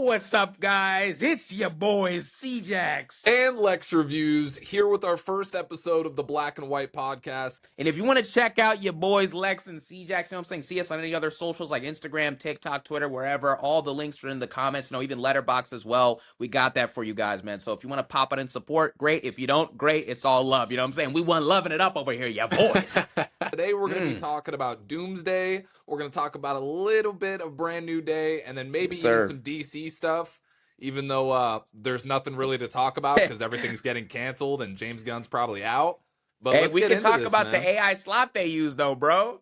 What's up, guys? It's your boys, CJax. And Lex Reviews here with our first episode of the Black and White podcast. And if you want to check out your boys, Lex and CJax, you know what I'm saying? See us on any other socials like Instagram, TikTok, Twitter, wherever. All the links are in the comments, even Letterboxd as well. We got that for you guys, man. So if you want to pop it in support, great. If you don't, great. It's all love. You know what I'm saying? We want loving it up over here, ya boys. Today we're going to be talking about Doomsday. We're going to talk about a little bit of Brand New Day and then maybe even some DC stuff. Even though there's nothing really to talk about because everything's getting canceled and James Gunn's probably out. But hey, we can talk about the AI slop they use, though, bro.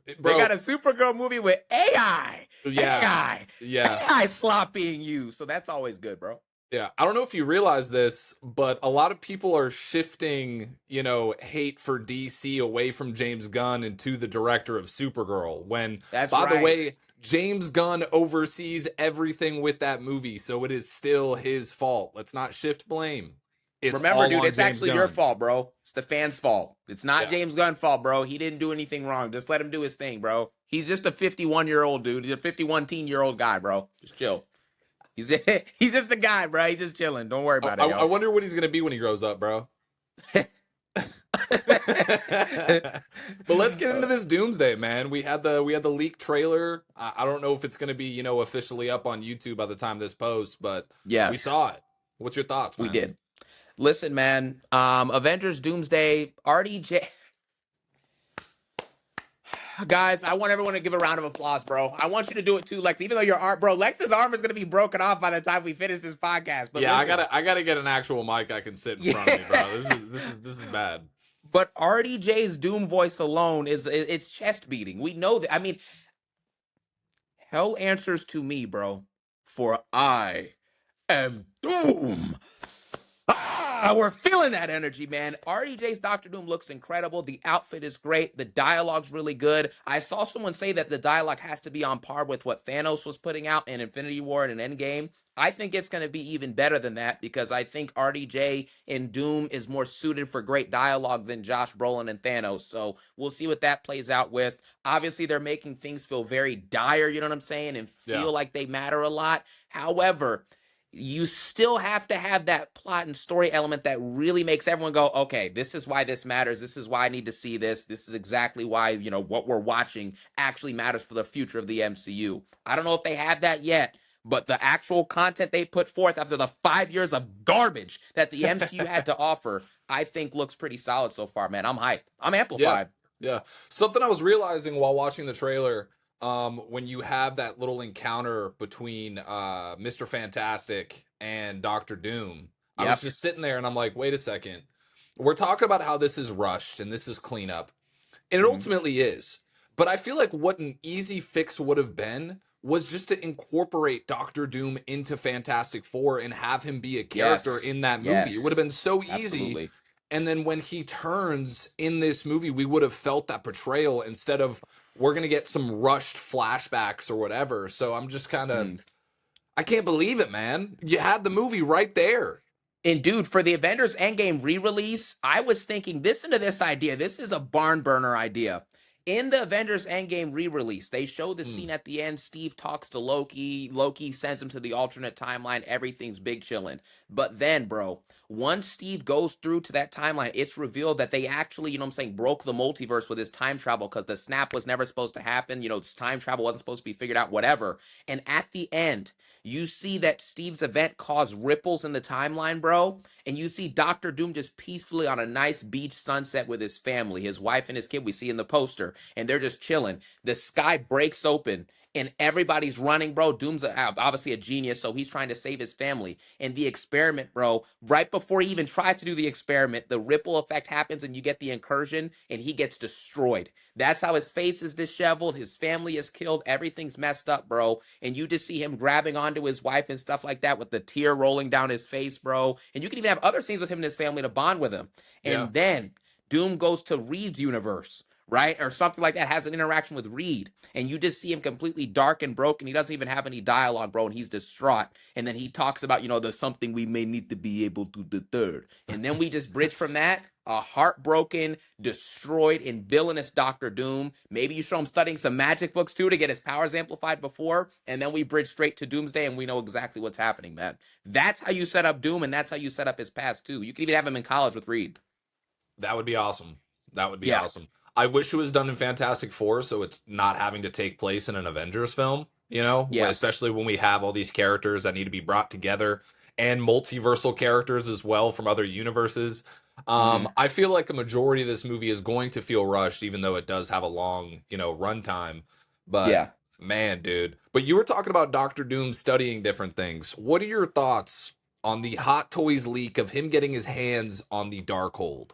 They got a Supergirl movie with AI. Yeah. AI slop being used. So that's always good, bro. Yeah. I don't know if you realize this, but a lot of people are shifting, hate for DC away from James Gunn into the director of Supergirl. When, by the way, James Gunn oversees everything with that movie, so it is still his fault. Let's not shift blame. Remember, dude, it's actually your fault, bro. It's the fans' fault. It's not James Gunn's fault, bro. He didn't do anything wrong. Just let him do his thing, bro. He's just a 51-year-old dude. He's a 51-year-old guy, bro. Just chill. He's just a guy, bro. He's just chilling. Don't worry about it. I wonder what he's gonna be when he grows up, bro. But let's get into this Doomsday, man. We had the leaked trailer. I don't know if it's gonna be officially up on YouTube by the time this posts, but yes, we saw it. What's your thoughts, man? We did. Listen, man. Avengers Doomsday, RDJ. Guys, I want everyone to give a round of applause, bro. I want you to do it too, Lex. Even though your arm, bro, Lex's arm is gonna be broken off by the time we finish this podcast. But yeah, listen, I gotta get an actual mic I can sit in front of me, bro. This is bad. But RDJ's Doom voice alone it's chest beating. We know that. I mean, hell answers to me, bro. For I am Doom. We're feeling that energy, man. RDJ's Dr. Doom looks incredible. The outfit is great. The dialogue's really good. I saw someone say that the dialogue has to be on par with what Thanos was putting out in Infinity War and Endgame. I think it's going to be even better than that because I think RDJ in Doom is more suited for great dialogue than Josh Brolin and Thanos. So we'll see what that plays out with. Obviously, they're making things feel very dire, you know what I'm saying, and feel like they matter a lot. However, you still have to have that plot and story element that really makes everyone go, okay, this is why this matters. This is why I need to see this. This is exactly why, what we're watching actually matters for the future of the MCU. I don't know if they have that yet, but the actual content they put forth after the 5 years of garbage that the MCU had to offer, I think looks pretty solid so far, man. I'm hyped. I'm amplified. Yeah. Something I was realizing while watching the trailer, when you have that little encounter between Mr. Fantastic and Dr. Doom, I was just sitting there and I'm like, wait a second. We're talking about how this is rushed and this is cleanup. And it ultimately is. But I feel like what an easy fix would have been was just to incorporate Dr. Doom into Fantastic Four and have him be a character in that movie. It would have been so easy. Absolutely. And then when he turns in this movie, we would have felt that portrayal instead of we're going to get some rushed flashbacks or whatever. So I'm just kind of, I can't believe it, man. You had the movie right there. And dude, for the Avengers Endgame re-release, I was thinking this into this idea. This is a barn burner idea. In the Avengers Endgame re-release, they show the scene at the end. Steve talks to Loki. Loki sends him to the alternate timeline. Everything's big chillin'. But then, bro, once Steve goes through to that timeline, it's revealed that they actually, broke the multiverse with his time travel because the snap was never supposed to happen. This time travel wasn't supposed to be figured out, whatever. And at the end, you see that Steve's event caused ripples in the timeline, bro. And you see Dr. Doom just peacefully on a nice beach sunset with his family, his wife and his kid we see in the poster. And they're just chilling. The sky breaks open and everybody's running, bro. Doom's obviously a genius, so he's trying to save his family. And the experiment, bro, right before he even tries to do the experiment, the ripple effect happens and you get the incursion and he gets destroyed. That's how his face is disheveled. His family is killed. Everything's messed up, bro. And you just see him grabbing onto his wife and stuff like that with the tear rolling down his face, bro. And you can even have other scenes with him and his family to bond with him. And then Doom goes to Reed's universe. right? Or something like that, has an interaction with Reed, and you just see him completely dark and broken. He doesn't even have any dialogue, bro, and he's distraught. And then he talks about, there's something we may need to be able to the third. And then we just bridge from that, a heartbroken, destroyed, and villainous Doctor Doom. Maybe you show him studying some magic books too to get his powers amplified before, and then we bridge straight to Doomsday, and we know exactly what's happening, man. That's how you set up Doom, and that's how you set up his past too. You can even have him in college with Reed. That would be awesome. That would be Yeah. awesome. I wish it was done in Fantastic Four, so it's not having to take place in an Avengers film, Yes. especially when we have all these characters that need to be brought together and multiversal characters as well from other universes. Mm-hmm. I feel like a majority of this movie is going to feel rushed, even though it does have a long, runtime. But Yeah. man, dude. But you were talking about Doctor Doom studying different things. What are your thoughts on the Hot Toys leak of him getting his hands on the Darkhold?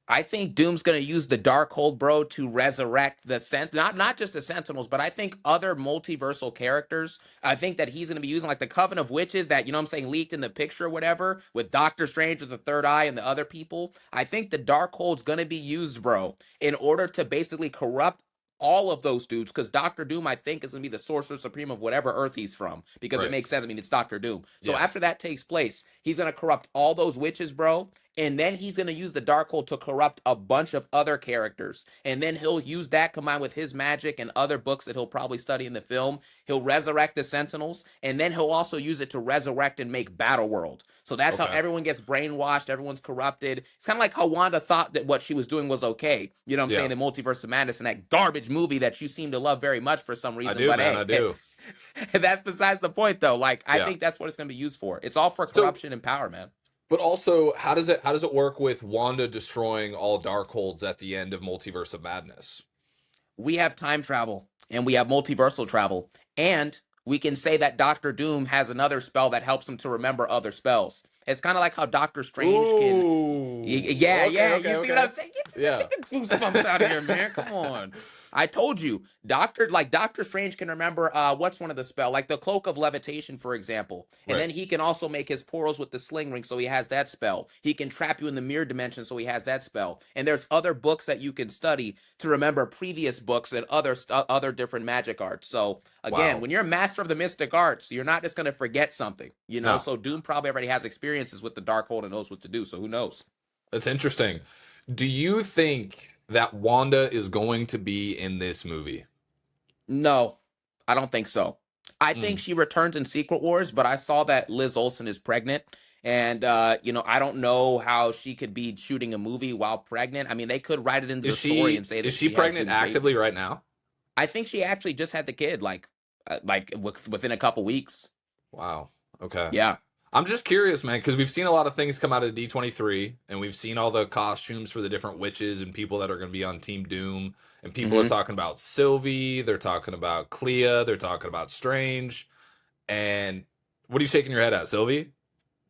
I think Doom's gonna use the Darkhold, bro, to resurrect the not just the Sentinels, but I think other multiversal characters. I think that he's gonna be using like the Coven of Witches that what I'm saying leaked in the picture or whatever with Doctor Strange with the third eye and the other people. I think the Darkhold's gonna be used, bro, in order to basically corrupt all of those dudes, because Doctor Doom, I think, is gonna be the Sorcerer Supreme of whatever Earth he's from, because it Right. makes sense. I mean, it's Doctor Doom. So Yeah. after that takes place, he's gonna corrupt all those witches, bro, and then he's going to use the Darkhold to corrupt a bunch of other characters. And then he'll use that combined with his magic and other books that he'll probably study in the film. He'll resurrect the Sentinels, and then he'll also use it to resurrect and make Battleworld. So that's how Okay. everyone gets brainwashed, everyone's corrupted. It's kind of like how Wanda thought that what she was doing was okay. You know what I'm Yeah. saying? The Multiverse of Madness and that garbage movie that you seem to love very much for some I reason. do, But man. I hey, do. that's besides the point, though. Like, I Yeah. think that's what it's going to be used for. It's all for So, corruption and power, man. but also, how does it work with Wanda destroying all Darkholds at the end of Multiverse of Madness? We have time travel and we have multiversal travel, and we can say that Doctor Doom has another spell that helps him to remember other spells. It's kind of like how Doctor Strange can. Ooh. Yeah, Okay. yeah. Okay. You see what I'm Okay. saying? Yeah. Get the goosebumps out of here, man. Come on. I told you, Doctor Strange can remember what's one of the spell, like the Cloak of Levitation, for example. And Right. then he can also make his portals with the sling ring, so he has that spell. He can trap you in the mirror dimension, so he has that spell. And there's other books that you can study to remember previous books and other different magic arts. So again, Wow. when you're a master of the mystic arts, you're not just gonna forget something, No, So Doom probably already has experiences with the Darkhold and knows what to do. So who knows? that's interesting. Do you think that Wanda is going to be in this movie? No, I don't think so. I think Mm. she returns in Secret Wars, but I saw that Liz Olsen is pregnant. And I don't know how she could be shooting a movie while pregnant. I mean, they could write it into the Is story she and say is that she she has pregnant Doomsday. actively right now? I think she actually just had the kid, within a couple weeks. Wow. Okay. Yeah. I'm just curious, man, because we've seen a lot of things come out of D23, and we've seen all the costumes for the different witches and people that are going to be on Team Doom. And people are hmm talking about Sylvie, they're talking about Clea, they're talking about Strange. And what are you shaking your head at, Sylvie?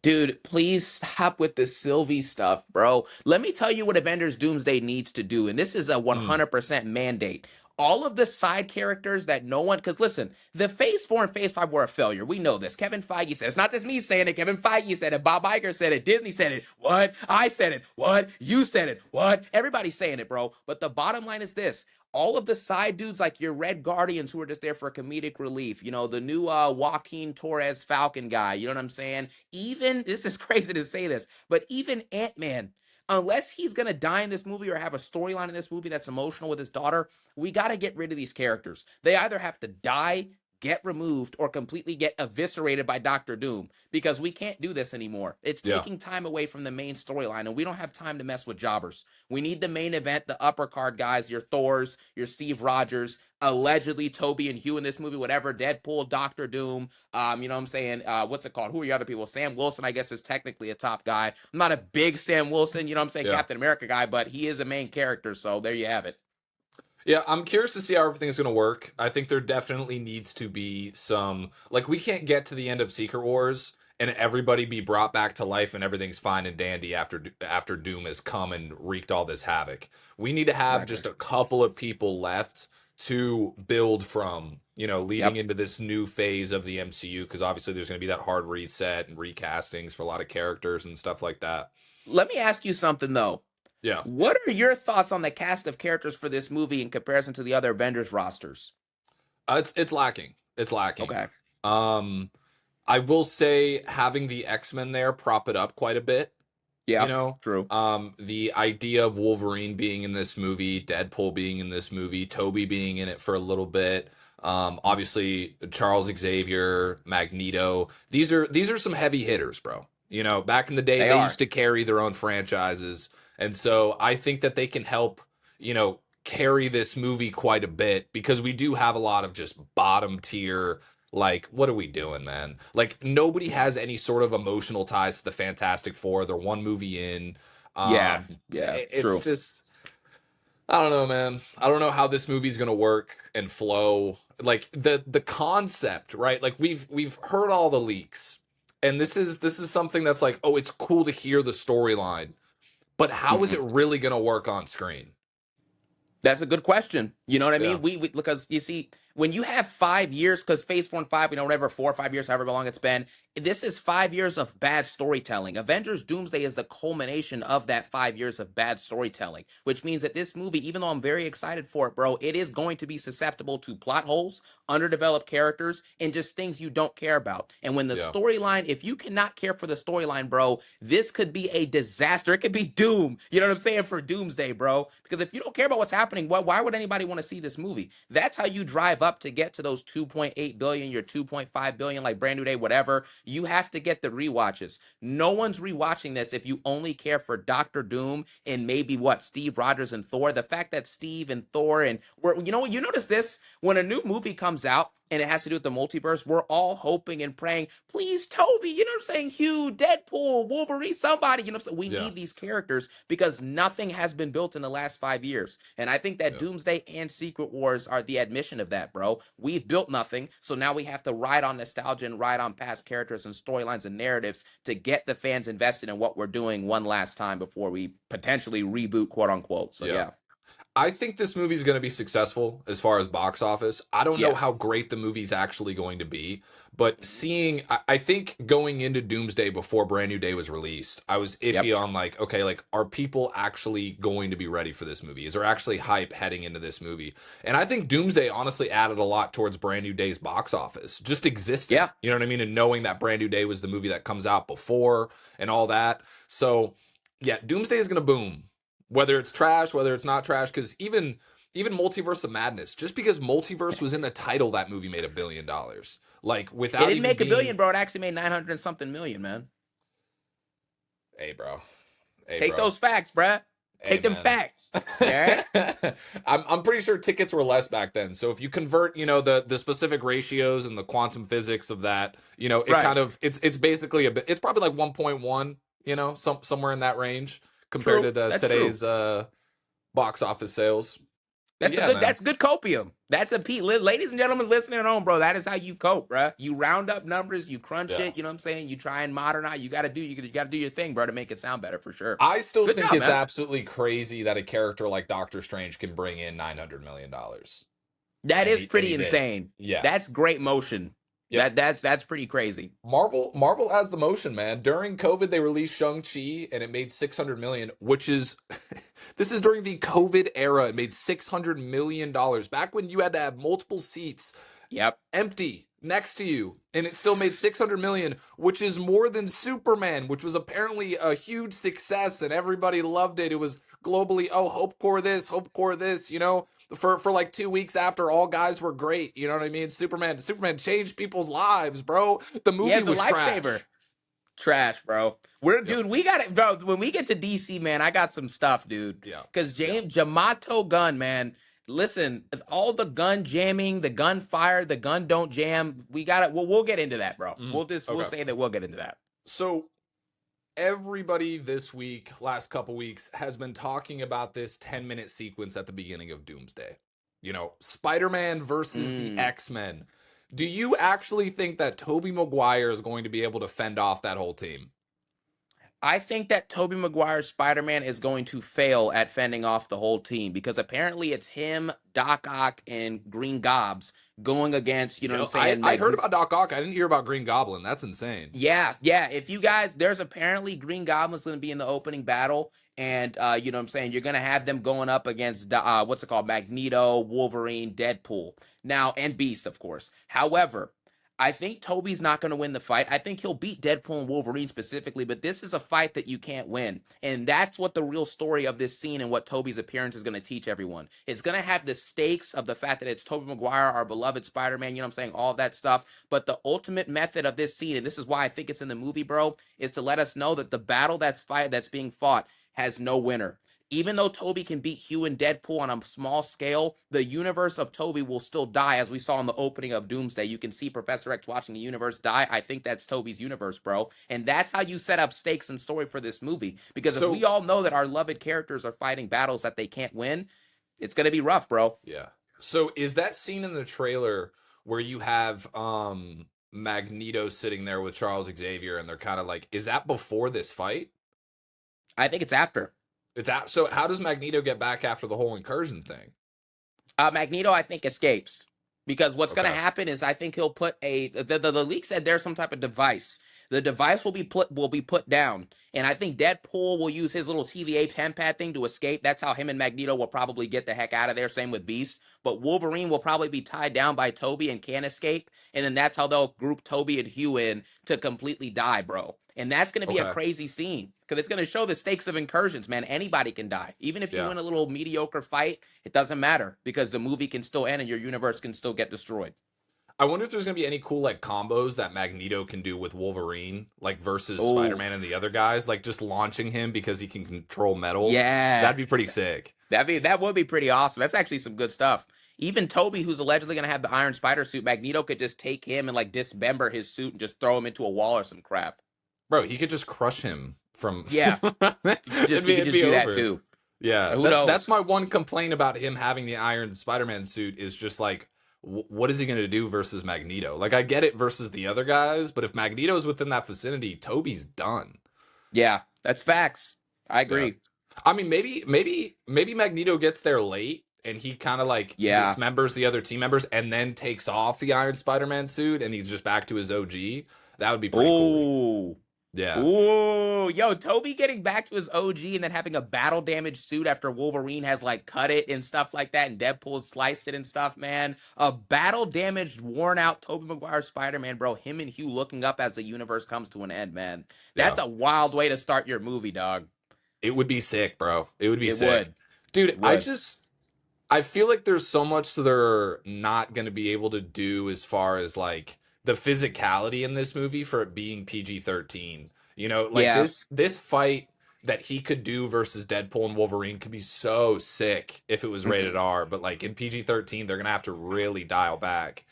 Dude, please stop with the Sylvie stuff, bro. Let me tell you what Avengers Doomsday needs to do, and this is a Mm. 100% mandate. All of the side characters that no one, because listen, the Phase 4 and Phase 5 were a failure. We know this. Kevin Feige said it's not just me saying it. Kevin Feige said it. Bob Iger said it. Disney said it. What? I said it. What? You said it. What? Everybody's saying it, bro. But the bottom line is this: all of the side dudes like your Red Guardians who are just there for comedic relief, the new Joaquin Torres Falcon guy, you know what I'm saying? Even, this is crazy to say this, but even Ant-Man, unless he's going to die in this movie or have a storyline in this movie that's emotional with his daughter, we got to get rid of these characters. They either have to die, get removed, or completely get eviscerated by Doctor Doom, because we can't do this anymore. It's Yeah. taking time away from the main storyline, and we don't have time to mess with jobbers. We need the main event, the upper card guys, your Thors, your Steve Rogers, allegedly Toby and Hugh in this movie, whatever, Deadpool, Doctor Doom, you know what I'm saying? What's it called? Who are your other people? Sam Wilson, I guess, is technically a top guy. I'm not a big Sam Wilson, you know what I'm saying, Yeah. Captain America guy, but he is a main character, so there you have it. Yeah, I'm curious to see how everything's going to work. I think there definitely needs to be some, like, we can't get to the end of Secret Wars and everybody be brought back to life and everything's fine and dandy after Doom has come and wreaked all this havoc. We need to have Exactly. just a couple of people left to build from, leading Yep. into this new phase of the MCU, because obviously there's going to be that hard reset and recastings for a lot of characters and stuff like that. Let me ask you something though. Yeah. What are your thoughts on the cast of characters for this movie in comparison to the other Avengers rosters? It's lacking. It's lacking. Okay. Um, I will say having the X-Men there prop it up quite a bit. You Yeah, know, true. the idea of Wolverine being in this movie, Deadpool being in this movie, Toby being in it for a little bit. Obviously Charles Xavier, Magneto. These are some heavy hitters, bro. You know, back in the day, They they used are. to carry their own franchises, and so I think that they can help. Carry this movie quite a bit because we do have a lot of just bottom tier. Like, what are we doing, man? Like, nobody has any sort of emotional ties to the Fantastic Four. They're one movie in. Yeah, yeah, It's true. just, I don't know, man. I don't know how this movie's gonna work and flow. Like the concept, right? Like we've heard all the leaks, and this is something that's like, oh, it's cool to hear the storyline, but how is Mhm. it really gonna work on screen? That's a good question. You know what I Yeah, mean? We because you see, when you have 5 years, because Phase 4 and 5, whatever, 4 or 5 years, however long it's been, this is 5 years of bad storytelling. Avengers Doomsday is the culmination of that 5 years of bad storytelling, which means that this movie, even though I'm very excited for it, bro, it is going to be susceptible to plot holes, underdeveloped characters, and just things you don't care about. And when the yeah, storyline, if you cannot care for the storyline, bro, this could be a disaster. It could be doom. You know what I'm saying? For Doomsday, bro. Because if you don't care about what's happening, why would anybody want to see this movie? That's how you drive up to get to those 2.8 billion, your 2.5 billion, like Brand New Day, whatever. You have to get the rewatches. No one's rewatching this if you only care for Doctor Doom and maybe what, Steve Rogers and Thor. The fact that Steve and Thor and you know what, you notice this when a new movie comes out and it has to do with the multiverse, we're all hoping and praying, please, Toby, you know what I'm saying? Hugh, Deadpool, Wolverine, somebody, you know what I'm saying? We yeah, need these characters because nothing has been built in the last 5 years. And I think that yeah. Doomsday and Secret Wars are the admission of that, bro. We've built nothing. So now we have to ride on nostalgia and ride on past characters and storylines and narratives to get the fans invested in what we're doing one last time before we potentially reboot, quote unquote. So Yeah. yeah. I think this movie's going to be successful as far as box office. I don't know Yeah. how great the movie's actually going to be, but I think going into Doomsday before Brand New Day was released, I was Yep. iffy on like, okay, like, are people actually going to be ready for this movie? Is there actually hype heading into this movie? And I think Doomsday honestly added a lot towards Brand New Day's box office, just existing. Yeah. You know what I mean? And knowing that Brand New Day was the movie that comes out before and all that. So, yeah, Doomsday is going to boom whether it's trash, whether it's not trash, because even Multiverse of Madness, just because Multiverse was in the title, that movie made $1 billion. Like It without didn't even make a being, billion, bro. It actually made 900 and something million, man. hey bro, hey Take bro, those facts, bruh. hey Take them man. facts. All right. I'm pretty sure tickets were less back then. So if you convert, the specific ratios and the quantum physics of that, it Right. kind of it's basically a bit. It's probably like 1.1, somewhere in that range compared to True. That's true. today's box office sales. But That's a yeah, good. man. That's good copium. That's a ladies and gentlemen listening at home, bro. That is how you cope, bro. You round up numbers, you crunch Yeah. it. You know what I'm saying? You try and modernize. You got to do your thing, bro, to make it sound better for sure. I still Good think job, it's man. absolutely crazy that a character like Doctor Strange can bring in $900 million. That And is he pretty did. insane. Yeah. That's great motion. Yep. That's pretty crazy. Marvel has the motion, man. During COVID, they released Shang-Chi and it made 600 million, which is this is during the COVID era. It made $600 million. Back when you had to have multiple seats Yep. empty next to you, and it still made 600 million, which is more than Superman, which was apparently a huge success and everybody loved it. It was globally, oh, hope core this, for like 2 weeks after all guys were great. You know what I mean? Superman changed people's lives, bro. The Yeah, movie it's a was lifesaver. trash. Trash, bro. We're Yep. dude. We got it, bro. When we get to DC, man, I got some stuff, dude. Yeah. Because Yeah. James Jamato gun, man. Listen, all the gun jamming, the gun fire, the gun don't jam. We got it. We'll get into that, bro. We'll Okay. say that we'll get into that. So everybody this week, last couple weeks, has been talking about this 10-minute sequence at the beginning of Doomsday. Spider-Man versus the Mm. X-Men. Do you actually think that Tobey Maguire is going to be able to fend off that whole team? I think that Tobey Maguire's Spider-Man is going to fail at fending off the whole team because apparently it's him, Doc Ock, and Green Gobs going against, you know what I'm Yo, I, saying? I Like, heard about Doc Ock. I didn't hear about Green Goblin. That's insane. yeah, yeah. If you guys, there's apparently Green Goblin's going to be in the opening battle. And you know what I'm saying? You're gonna have them going up against what's it called? Magneto, Wolverine, Deadpool. Now, and Beast, of course. However, I think Toby's not going to win the fight. I think he'll beat Deadpool and Wolverine specifically, but this is a fight that you can't win. And that's what the real story of this scene and what Toby's appearance is going to teach everyone. It's going to have the stakes of the fact that it's Tobey Maguire, our beloved Spider-Man, you know what I'm saying, all of that stuff. But the ultimate method of this scene, and this is why I think it's in the movie, bro, is to let us know that the battle that's being fought has no winner. Even though Toby can beat Hugh and Deadpool on a small scale, the universe of Toby will still die, as we saw in the opening of Doomsday. You can see Professor X watching the universe die. I think that's Toby's universe, bro. And that's how you set up stakes and story for this movie. Because if we So all know that our loved characters are fighting battles that they can't win, it's going to be rough, bro. yeah. So is that scene in the trailer where you have Magneto sitting there with Charles Xavier and they're kind of like, is that before this fight? I think it's after. It's out. So how does Magneto get back after the whole incursion thing? Magneto, I think, escapes because what's going to Okay. happen is I think he'll put the leak said there's some type of device. The device will be put down, and I think Deadpool will use his little TVA pen pad thing to escape. That's how him and Magneto will probably get the heck out of there. Same with Beast, but Wolverine will probably be tied down by Toby and can't escape, and then that's how they'll group Toby and Hugh in to completely die, bro. And that's going to be a Okay. crazy scene because it's going to show the stakes of incursions, man. Anybody can die. Even if you Yeah. win a little mediocre fight, it doesn't matter because the movie can still end and your universe can still get destroyed. I wonder if there's gonna be any cool like combos that Magneto can do with Wolverine, like versus Oh, Spider-Man and the other guys, like just launching him because he can control metal. yeah. That'd be pretty sick. That would be pretty awesome. That's actually some good stuff. Even Toby, who's allegedly going to have the Iron Spider suit, Magneto could just take him and like dismember his suit and just throw him into a wall or some crap. Bro, he could just crush him from Yeah, you could just it'd you be could it'd just be do that over. too. Yeah, Who that's knows? my one complaint about him having the Iron Spider-Man suit is just like what is he going to do versus Magneto? Like I get it versus the other guys, but if Magneto's within that vicinity, Toby's done. Yeah, that's facts. I Yeah. agree. I mean, maybe Magneto gets there late and he kind of like Yeah. dismembers the other team members and then takes off the Iron Spider-Man suit and he's just back to his OG. That would be pretty cool. Oh. Yeah. Ooh, yo, Toby getting back to his OG and then having a battle damaged suit after Wolverine has like cut it and stuff like that, and Deadpool sliced it and stuff, man. A battle damaged, worn out Tobey Maguire Spider-Man, bro. Him and Hugh looking up as the universe comes to an end, man. Yeah. That's a wild way to start your movie, dog. It would be sick, bro. It would be It sick. would. Dude, It would. I feel like there's so much they're not going to be able to do as far as like the physicality in this movie for it being PG-13. You know, like Yeah. this fight that he could do versus Deadpool and Wolverine could be so sick if it was rated Mhm. R, but like in PG-13 they're going to have to really dial back.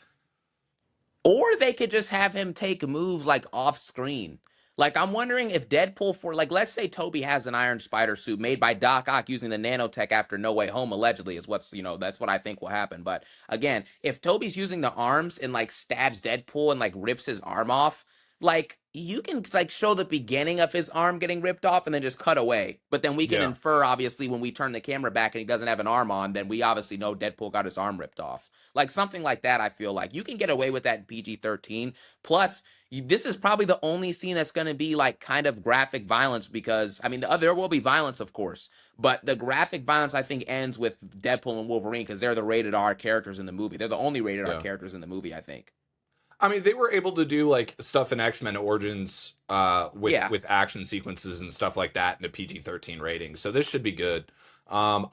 Or they could just have him take moves like off screen. Like I'm wondering if Deadpool for like let's say Toby has an Iron Spider suit made by Doc Ock using the nanotech after No Way Home allegedly is what's that's what I think will happen. But again, if Toby's using the arms and like stabs Deadpool and like rips his arm off, like you can like show the beginning of his arm getting ripped off and then just cut away. But then we can Yeah. infer obviously when we turn the camera back and he doesn't have an arm on, then we obviously know Deadpool got his arm ripped off. Like something like that, I feel like you can get away with that in PG-13. Plus, this is probably the only scene that's going to be like kind of graphic violence because I mean there will be violence, of course, but the graphic violence I think ends with Deadpool and Wolverine because they're the rated R characters in the movie. They're the only rated R Yeah. characters in the movie, I think. I mean, they were able to do like stuff in X-Men Origins Yeah. with action sequences and stuff like that in a PG-13 rating. So this should be good. I'm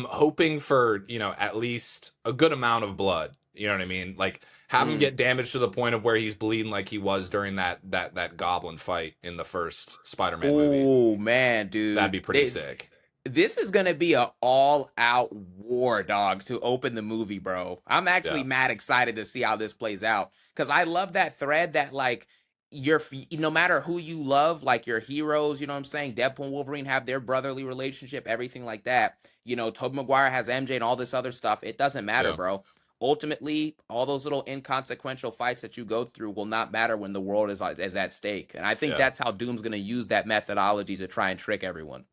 hoping for, you know, at least a good amount of blood. You know what I mean? Like have him Mm. get damaged to the point of where he's bleeding like he was during that goblin fight in the first Spider-Man movie. Oh man, That'd dude. be pretty sick. This is gonna be a all-out war, dog, to open the movie, bro. I'm actually Yeah. mad excited to see how this plays out because I love that thread that like no matter who you love, like your heroes, you know what I'm saying? Deadpool and Wolverine have their brotherly relationship, everything like that. Tobey Maguire has MJ and all this other stuff. It doesn't matter, Yeah. bro. Ultimately, all those little inconsequential fights that you go through will not matter when the world is at stake. And I think Yeah. that's how Doom's gonna use that methodology to try and trick everyone.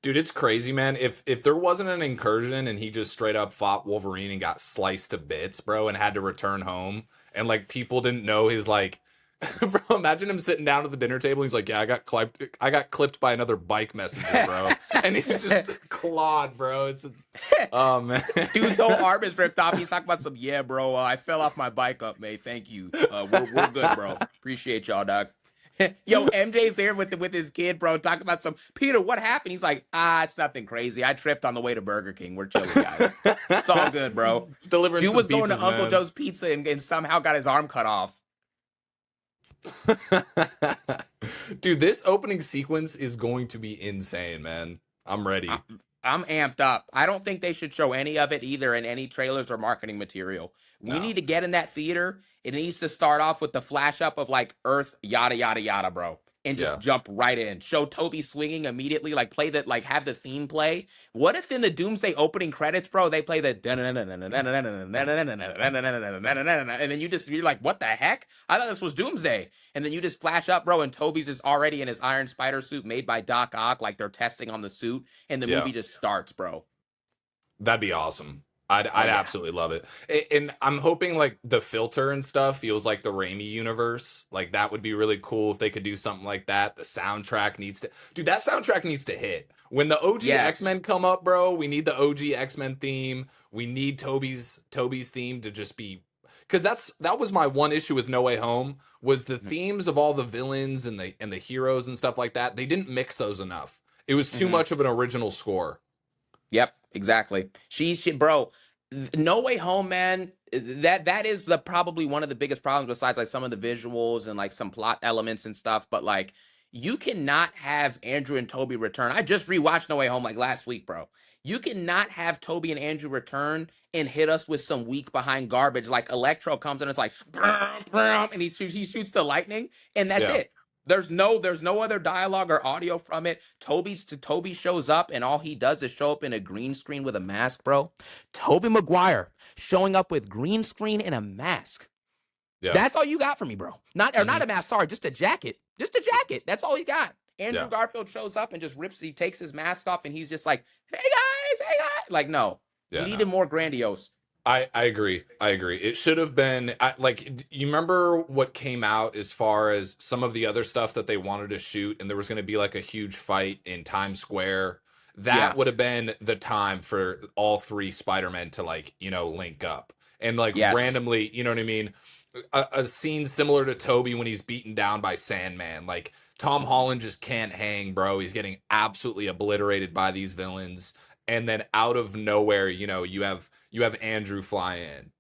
Dude, it's crazy, man. If there wasn't an incursion and he just straight up fought Wolverine and got sliced to bits, bro, and had to return home, and like people didn't know his like Bro, imagine him sitting down at the dinner table. He's like, "Yeah, I got clipped by another bike messenger, bro." And he's just clawed, bro. Oh man. Dude's whole arm is ripped off. He's talking about some, yeah, bro. I fell off my bike up, mate. Thank you. We're good, bro. Appreciate y'all, dog. Yo, MJ's there with his kid, bro, talking about some Peter. What happened? He's like, it's nothing crazy. I tripped on the way to Burger King. We're chilling, guys. It's all good, bro. Just delivering Dude some was going to pizzas, Uncle man. Joe's Pizza and somehow got his arm cut off. Dude, this opening sequence is going to be insane, man. I'm ready. I'm amped up. I don't think they should show any of it either in any trailers or marketing material. We No. need to get in that theater. It needs to start off with the flash up of like Earth, yada yada yada, bro, and just Yeah. jump right in. Show Toby swinging immediately, like play that, like have the theme play. What if in the Doomsday opening credits, bro, they play the and then you're like, what the heck? I thought this was Doomsday. And then you just flash up, bro, and Toby's is already in his Iron Spider suit made by Doc Ock, like they're testing on the suit, and the Yeah. movie just starts, bro. That'd be awesome. I'd Oh yeah. absolutely love it. And I'm hoping like the filter and stuff feels like the Raimi universe. Like that would be really cool if they could do something like that. The soundtrack needs to, dude, that soundtrack needs to hit. When the OG Yes. X-Men come up, bro, we need the OG X-Men theme. We need Toby's theme to just be, because that was my one issue with No Way Home, was the themes of all the villains and the heroes and stuff like that. They didn't mix those enough. It was too much of an original score. Yep, exactly. Bro, No Way Home, man. That is the probably one of the biggest problems besides like some of the visuals and like some plot elements and stuff. But like, you cannot have Andrew and Toby return. I just rewatched No Way Home like last week, bro. You cannot have Toby and Andrew return and hit us with some weak behind garbage. Like Electro comes and it's like, brum, brum, and he shoots the lightning, and that's Yeah. it. There's no other dialogue or audio from it. Toby shows up and all he does is show up in a green screen with a mask, bro. Toby Maguire showing up with green screen and a mask. Yeah. That's all you got for me, bro. Not a mask, sorry, just a jacket. Just a jacket. That's all you got. Andrew Garfield shows up and just he takes his mask off and he's just like, hey guys. Like, no. Yeah, We needed more grandiose. I agree. I agree. It should have been like, you remember what came out as far as some of the other stuff that they wanted to shoot, and there was going to be like a huge fight in Times Square. That would have been the time for all three Spider-Men to like, link up and like randomly, you know what I mean? A scene similar to Toby when he's beaten down by Sandman. Like Tom Holland just can't hang, bro. He's getting absolutely obliterated by these villains, and then out of nowhere, you have Andrew fly in.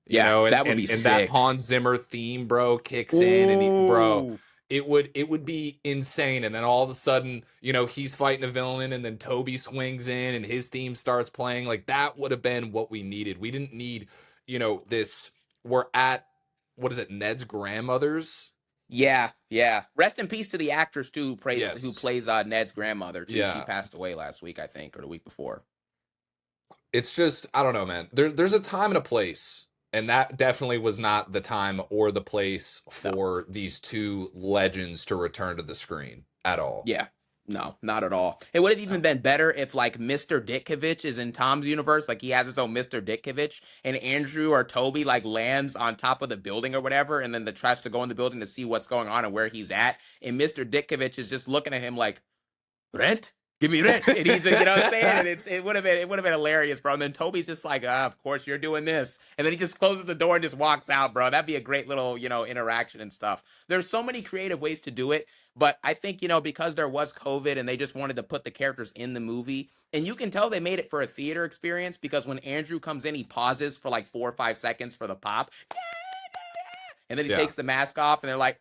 That would be sick. And that Hans Zimmer theme, bro, kicks in, and bro, it would be insane. And then all of a sudden, he's fighting a villain, and then Toby swings in, and his theme starts playing. Like that would have been what we needed. We didn't need, this. We're at, what is it, Ned's grandmother's? Yeah. Rest in peace to the actress too, who plays Ned's grandmother too. Yeah. She passed away last week, I think, or the week before. It's just, I don't know, man. There's a time and a place, and that definitely was not the time or the place for these two legends to return to the screen at all. Yeah. No, not at all. It would have even been better if like Mr. Ditkovich is in Tom's universe, like he has his own Mr. Ditkovich, and Andrew or Toby like lands on top of the building or whatever, and then tries to go in the building to see what's going on and where he's at, and Mr. Ditkovich is just looking at him like, rent? Give me rent. And he's, you know what I'm saying? And it would have been hilarious, bro. And then Toby's just like, of course you're doing this. And then he just closes the door and just walks out, bro. That'd be a great little, interaction and stuff. There's so many creative ways to do it. But I think, because there was COVID and they just wanted to put the characters in the movie, and you can tell they made it for a theater experience because when Andrew comes in, he pauses for like 4 or 5 seconds for the pop. And then he takes the mask off and they're like,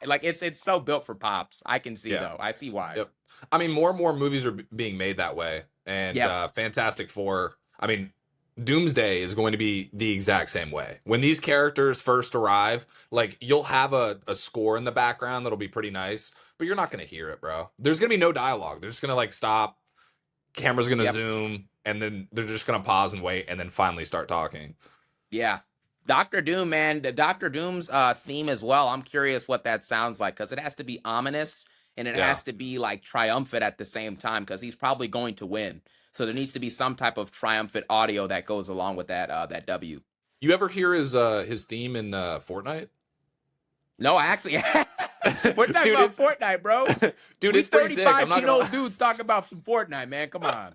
like it's so built for pops. I can see though. I see why. Yep. I mean, more and more movies are being made that way. And Fantastic Four, I mean, Doomsday is going to be the exact same way. When these characters first arrive, like you'll have a score in the background that'll be pretty nice, but you're not going to hear it, bro. There's going to be no dialogue. They're just going to like stop, camera's going to zoom, and then they're just going to pause and wait and then finally start talking. Yeah. Doctor Doom, man, the Doctor Doom's theme as well. I'm curious what that sounds like because it has to be ominous and it has to be like triumphant at the same time because he's probably going to win. So there needs to be some type of triumphant audio that goes along with that W. You ever hear his theme in Fortnite? No, actually, we're talking dude. about Fortnite, bro. Dude, We it's pretty sick. I'm 35 not kilo gonna dudes talking about some Fortnite, man. Come on.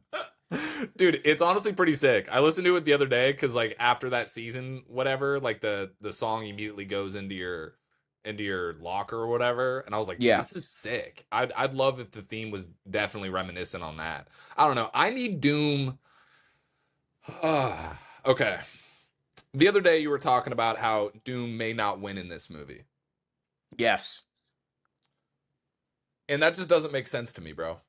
Dude, it's honestly pretty sick. I listened to it the other day because like after that season, whatever, like the song immediately goes into your locker or whatever, and I was like, dude, Yeah. this is sick. I'd love if the theme was definitely reminiscent on that. I don't know. I need Doom. Okay. The other day you were talking about how Doom may not win in this movie, Yes. and that just doesn't make sense to me, bro.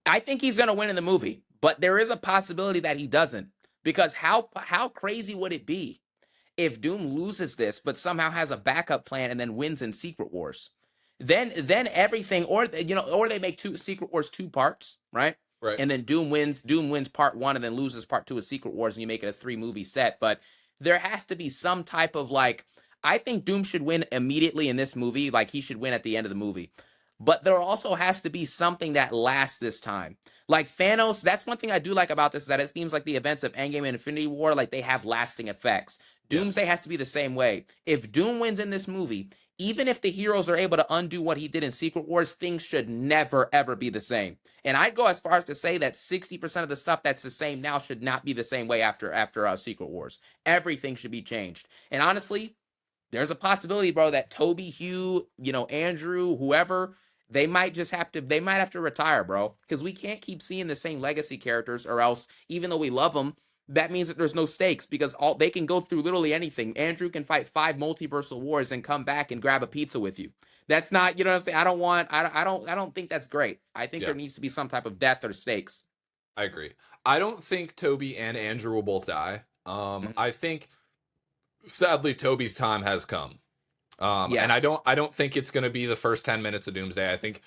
I think he's going to win in the movie, but there is a possibility that he doesn't because how crazy would it be if Doom loses this but somehow has a backup plan and then wins in Secret Wars? Then everything or they make two Secret Wars two parts, right? Right. And then Doom wins part 1 and then loses part 2 of Secret Wars and you make it a 3-movie set, but there has to be some type of like I think Doom should win immediately in this movie, like he should win at the end of the movie. But there also has to be something that lasts this time. Like Thanos, that's one thing I do like about this, is that it seems like the events of Endgame and Infinity War, like they have lasting effects. Yes. Doomsday has to be the same way. If Doom wins in this movie, even if the heroes are able to undo what he did in Secret Wars, things should never, ever be the same. And I'd go as far as to say that 60% of the stuff that's the same now should not be the same way after Secret Wars. Everything should be changed. And honestly, there's a possibility, bro, that Toby, Hugh, Andrew, whoever, they might have to retire, bro, because we can't keep seeing the same legacy characters, or else, even though we love them, that means that there's no stakes because all they can go through literally anything. Andrew can fight 5 multiversal wars and come back and grab a pizza with you. That's not, you know what I'm saying? I don't think that's great. I think Yeah, there needs to be some type of death or stakes. I agree. I don't think Toby and Andrew will both die. Mhm. I think sadly Toby's time has come. And Yeah. I don't think it's going to be the first 10 minutes of Doomsday. I think,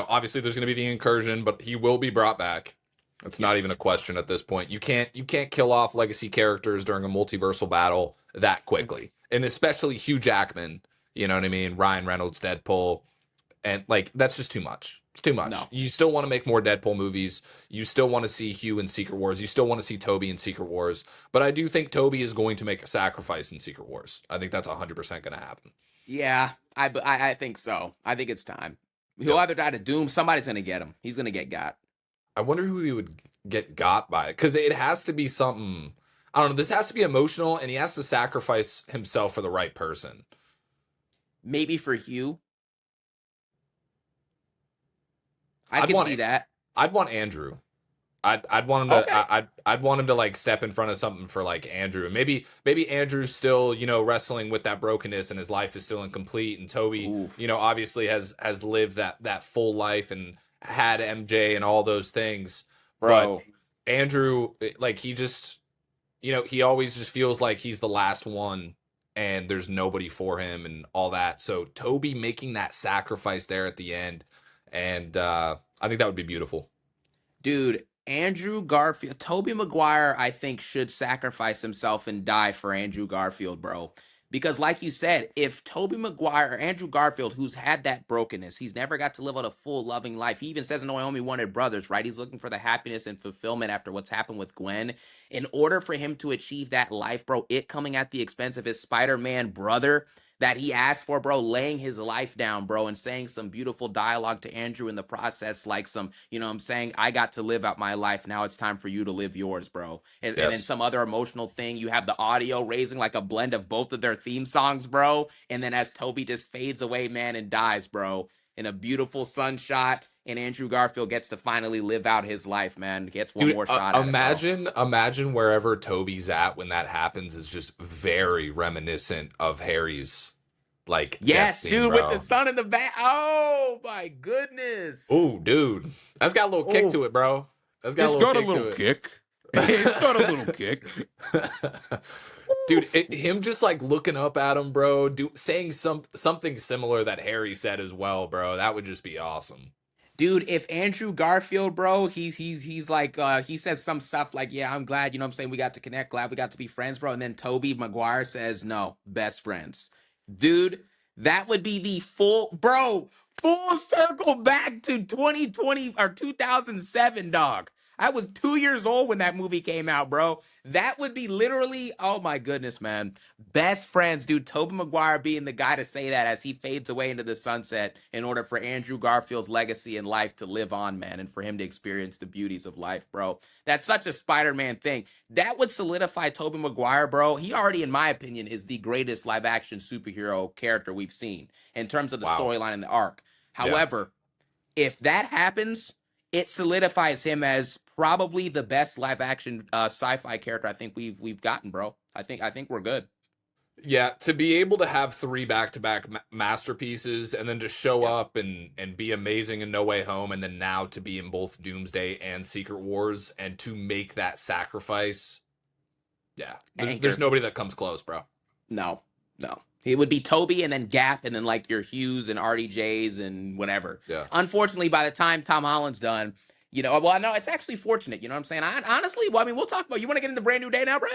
obviously there's going to be the incursion, but he will be brought back. It's Yeah. not even a question at this point. You can't kill off legacy characters during a multiversal battle that quickly. And especially Hugh Jackman, you know what I mean? Ryan Reynolds, Deadpool, and like that's just too much. It's too much. No. You still want to make more Deadpool movies. You still want to see Hugh in Secret Wars. You still want to see Toby in Secret Wars. But I do think Toby is going to make a sacrifice in Secret Wars. I think that's 100% going to happen. Yeah. I think so. I think it's time. He'll Yep. either die to Doom. Somebody's gonna get him. He's gonna get got. I wonder who he would get got by, because it has to be something. I don't know. This has to be emotional, and he has to sacrifice himself for the right person. Maybe for Hugh. I I'd could want see that. I'd want Andrew. I'd want him to Okay. I'd want him to like step in front of something for like Andrew, and maybe Andrew's still wrestling with that brokenness and his life is still incomplete, and Toby Ooh, obviously has lived that full life and had MJ and all those things, but bro. Andrew, like he just he always just feels like he's the last one and there's nobody for him and all that. So Toby making that sacrifice there at the end, and I think that would be beautiful. Dude, Andrew Garfield, Toby Maguire, I think should sacrifice himself and die for Andrew Garfield, bro. Because like you said, if Toby Maguire, Andrew Garfield, who's had that brokenness, he's never got to live out a full loving life. He even says in Naomi Wanted Brothers, right? He's looking for the happiness and fulfillment after what's happened with Gwen. In order for him to achieve that life, bro, it coming at the expense of his Spider-Man brother that he asked for, bro, laying his life down, bro, and saying some beautiful dialogue to Andrew in the process, like some, what I'm saying, I got to live out my life. Now it's time for you to live yours, bro. And then Yes. some other emotional thing. You have the audio raising like a blend of both of their theme songs, bro. And then as Toby just fades away, man, and dies, bro, in a beautiful sunshot. And Andrew Garfield gets to finally live out his life, man. Gets one Dude, more shot at it, bro. imagine wherever Toby's at when that happens is just very reminiscent of Harry's like death Yes, scene, dude, with the bro. sun in the back. Oh my goodness. Oh, dude, that's got a little kick Oh, to it, bro. That's got a it's little got a kick little to it. kick. It's got a little kick. Dude, him just like looking up at him, bro, saying something similar that Harry said as well, bro. That would just be awesome. Dude, if Andrew Garfield, bro, he's like he says some stuff like, yeah, I'm glad, I'm saying, we got to connect, glad we got to be friends, bro. And then Toby Maguire says, no, best friends. Dude, that would be the full circle back to 2020 or 2007, dog. I was 2 years old when that movie came out, bro. That would be literally, oh my goodness, man. Best friends, dude. Tobey Maguire being the guy to say that as he fades away into the sunset in order for Andrew Garfield's legacy in life to live on, man, and for him to experience the beauties of life, bro. That's such a Spider-Man thing. That would solidify Tobey Maguire, bro. He already, in my opinion, is the greatest live-action superhero character we've seen in terms of the Wow. storyline and the arc. Yeah. However, if that happens, it solidifies him as probably the best live action sci-fi character I think we've gotten, bro. I think we're good. Yeah, to be able to have three back-to-back masterpieces and then to show Yeah. up and be amazing in No Way Home and then now to be in both Doomsday and Secret Wars and to make that sacrifice. Yeah, there's Anchor. nobody that comes close, bro. No. No. It would be Toby and then Gap and then like your Hughes and RDJs and whatever. Yeah. Unfortunately, by the time Tom Holland's done, well, no, it's actually fortunate. You know what I'm saying? Honestly, well, I mean, we'll talk about. You want to get into Brand New Day now, bro?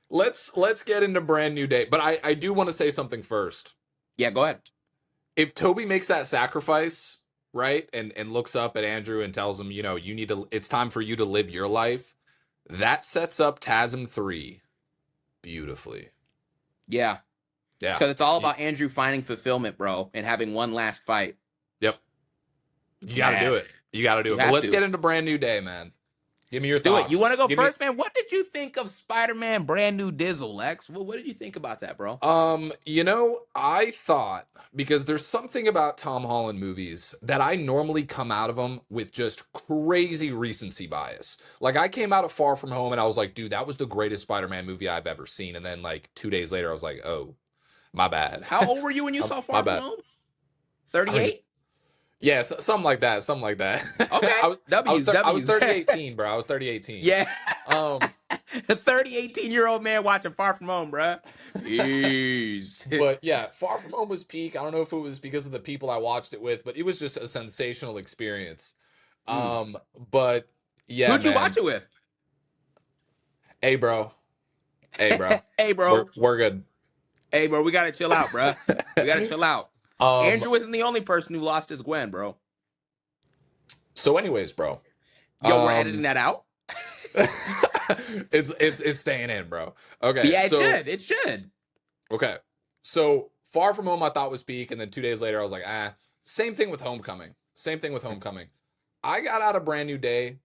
Let's get into Brand New Day, but I do want to say something first. Yeah, go ahead. If Toby makes that sacrifice, right, and looks up at Andrew and tells him, you need to, it's time for you to live your life, that sets up TASM 3 beautifully. Yeah. Yeah. Because it's all about Andrew finding fulfillment, bro, and having one last fight. Yep. You got to do it. You got to do it. But let's get into Brand New Day, man. Give me your thoughts. Do it. You want to go first, man? What did you think of Spider-Man Brand New Dizzle, Lex? What did you think about that, bro? I thought, because there's something about Tom Holland movies that I normally come out of them with just crazy recency bias. Like, I came out of Far From Home and I was like, dude, that was the greatest Spider-Man movie I've ever seen. And then, like, 2 days later, I was like, oh, my bad. How old were you when you saw Far From Home? 38? Yeah, something like that. Something like that. Okay. I was 3018, bro. I was 3018. Yeah. A 18-year-old man watching Far From Home, bro. Jeez. But yeah, Far From Home was peak. I don't know if it was because of the people I watched it with, but it was just a sensational experience. But yeah, who'd you watch it with? Hey, bro. Hey, bro. Hey, bro. We're good. Hey, bro, we gotta chill out, bro. We gotta chill out. Andrew isn't the only person who lost his Gwen, bro. So, anyways, bro. Yo, we're editing that out. It's staying in, bro. Okay. Yeah, it should. Okay. So Far From Home I thought was peak, and then 2 days later I was like, Same thing with Homecoming. I got out of Brand New Day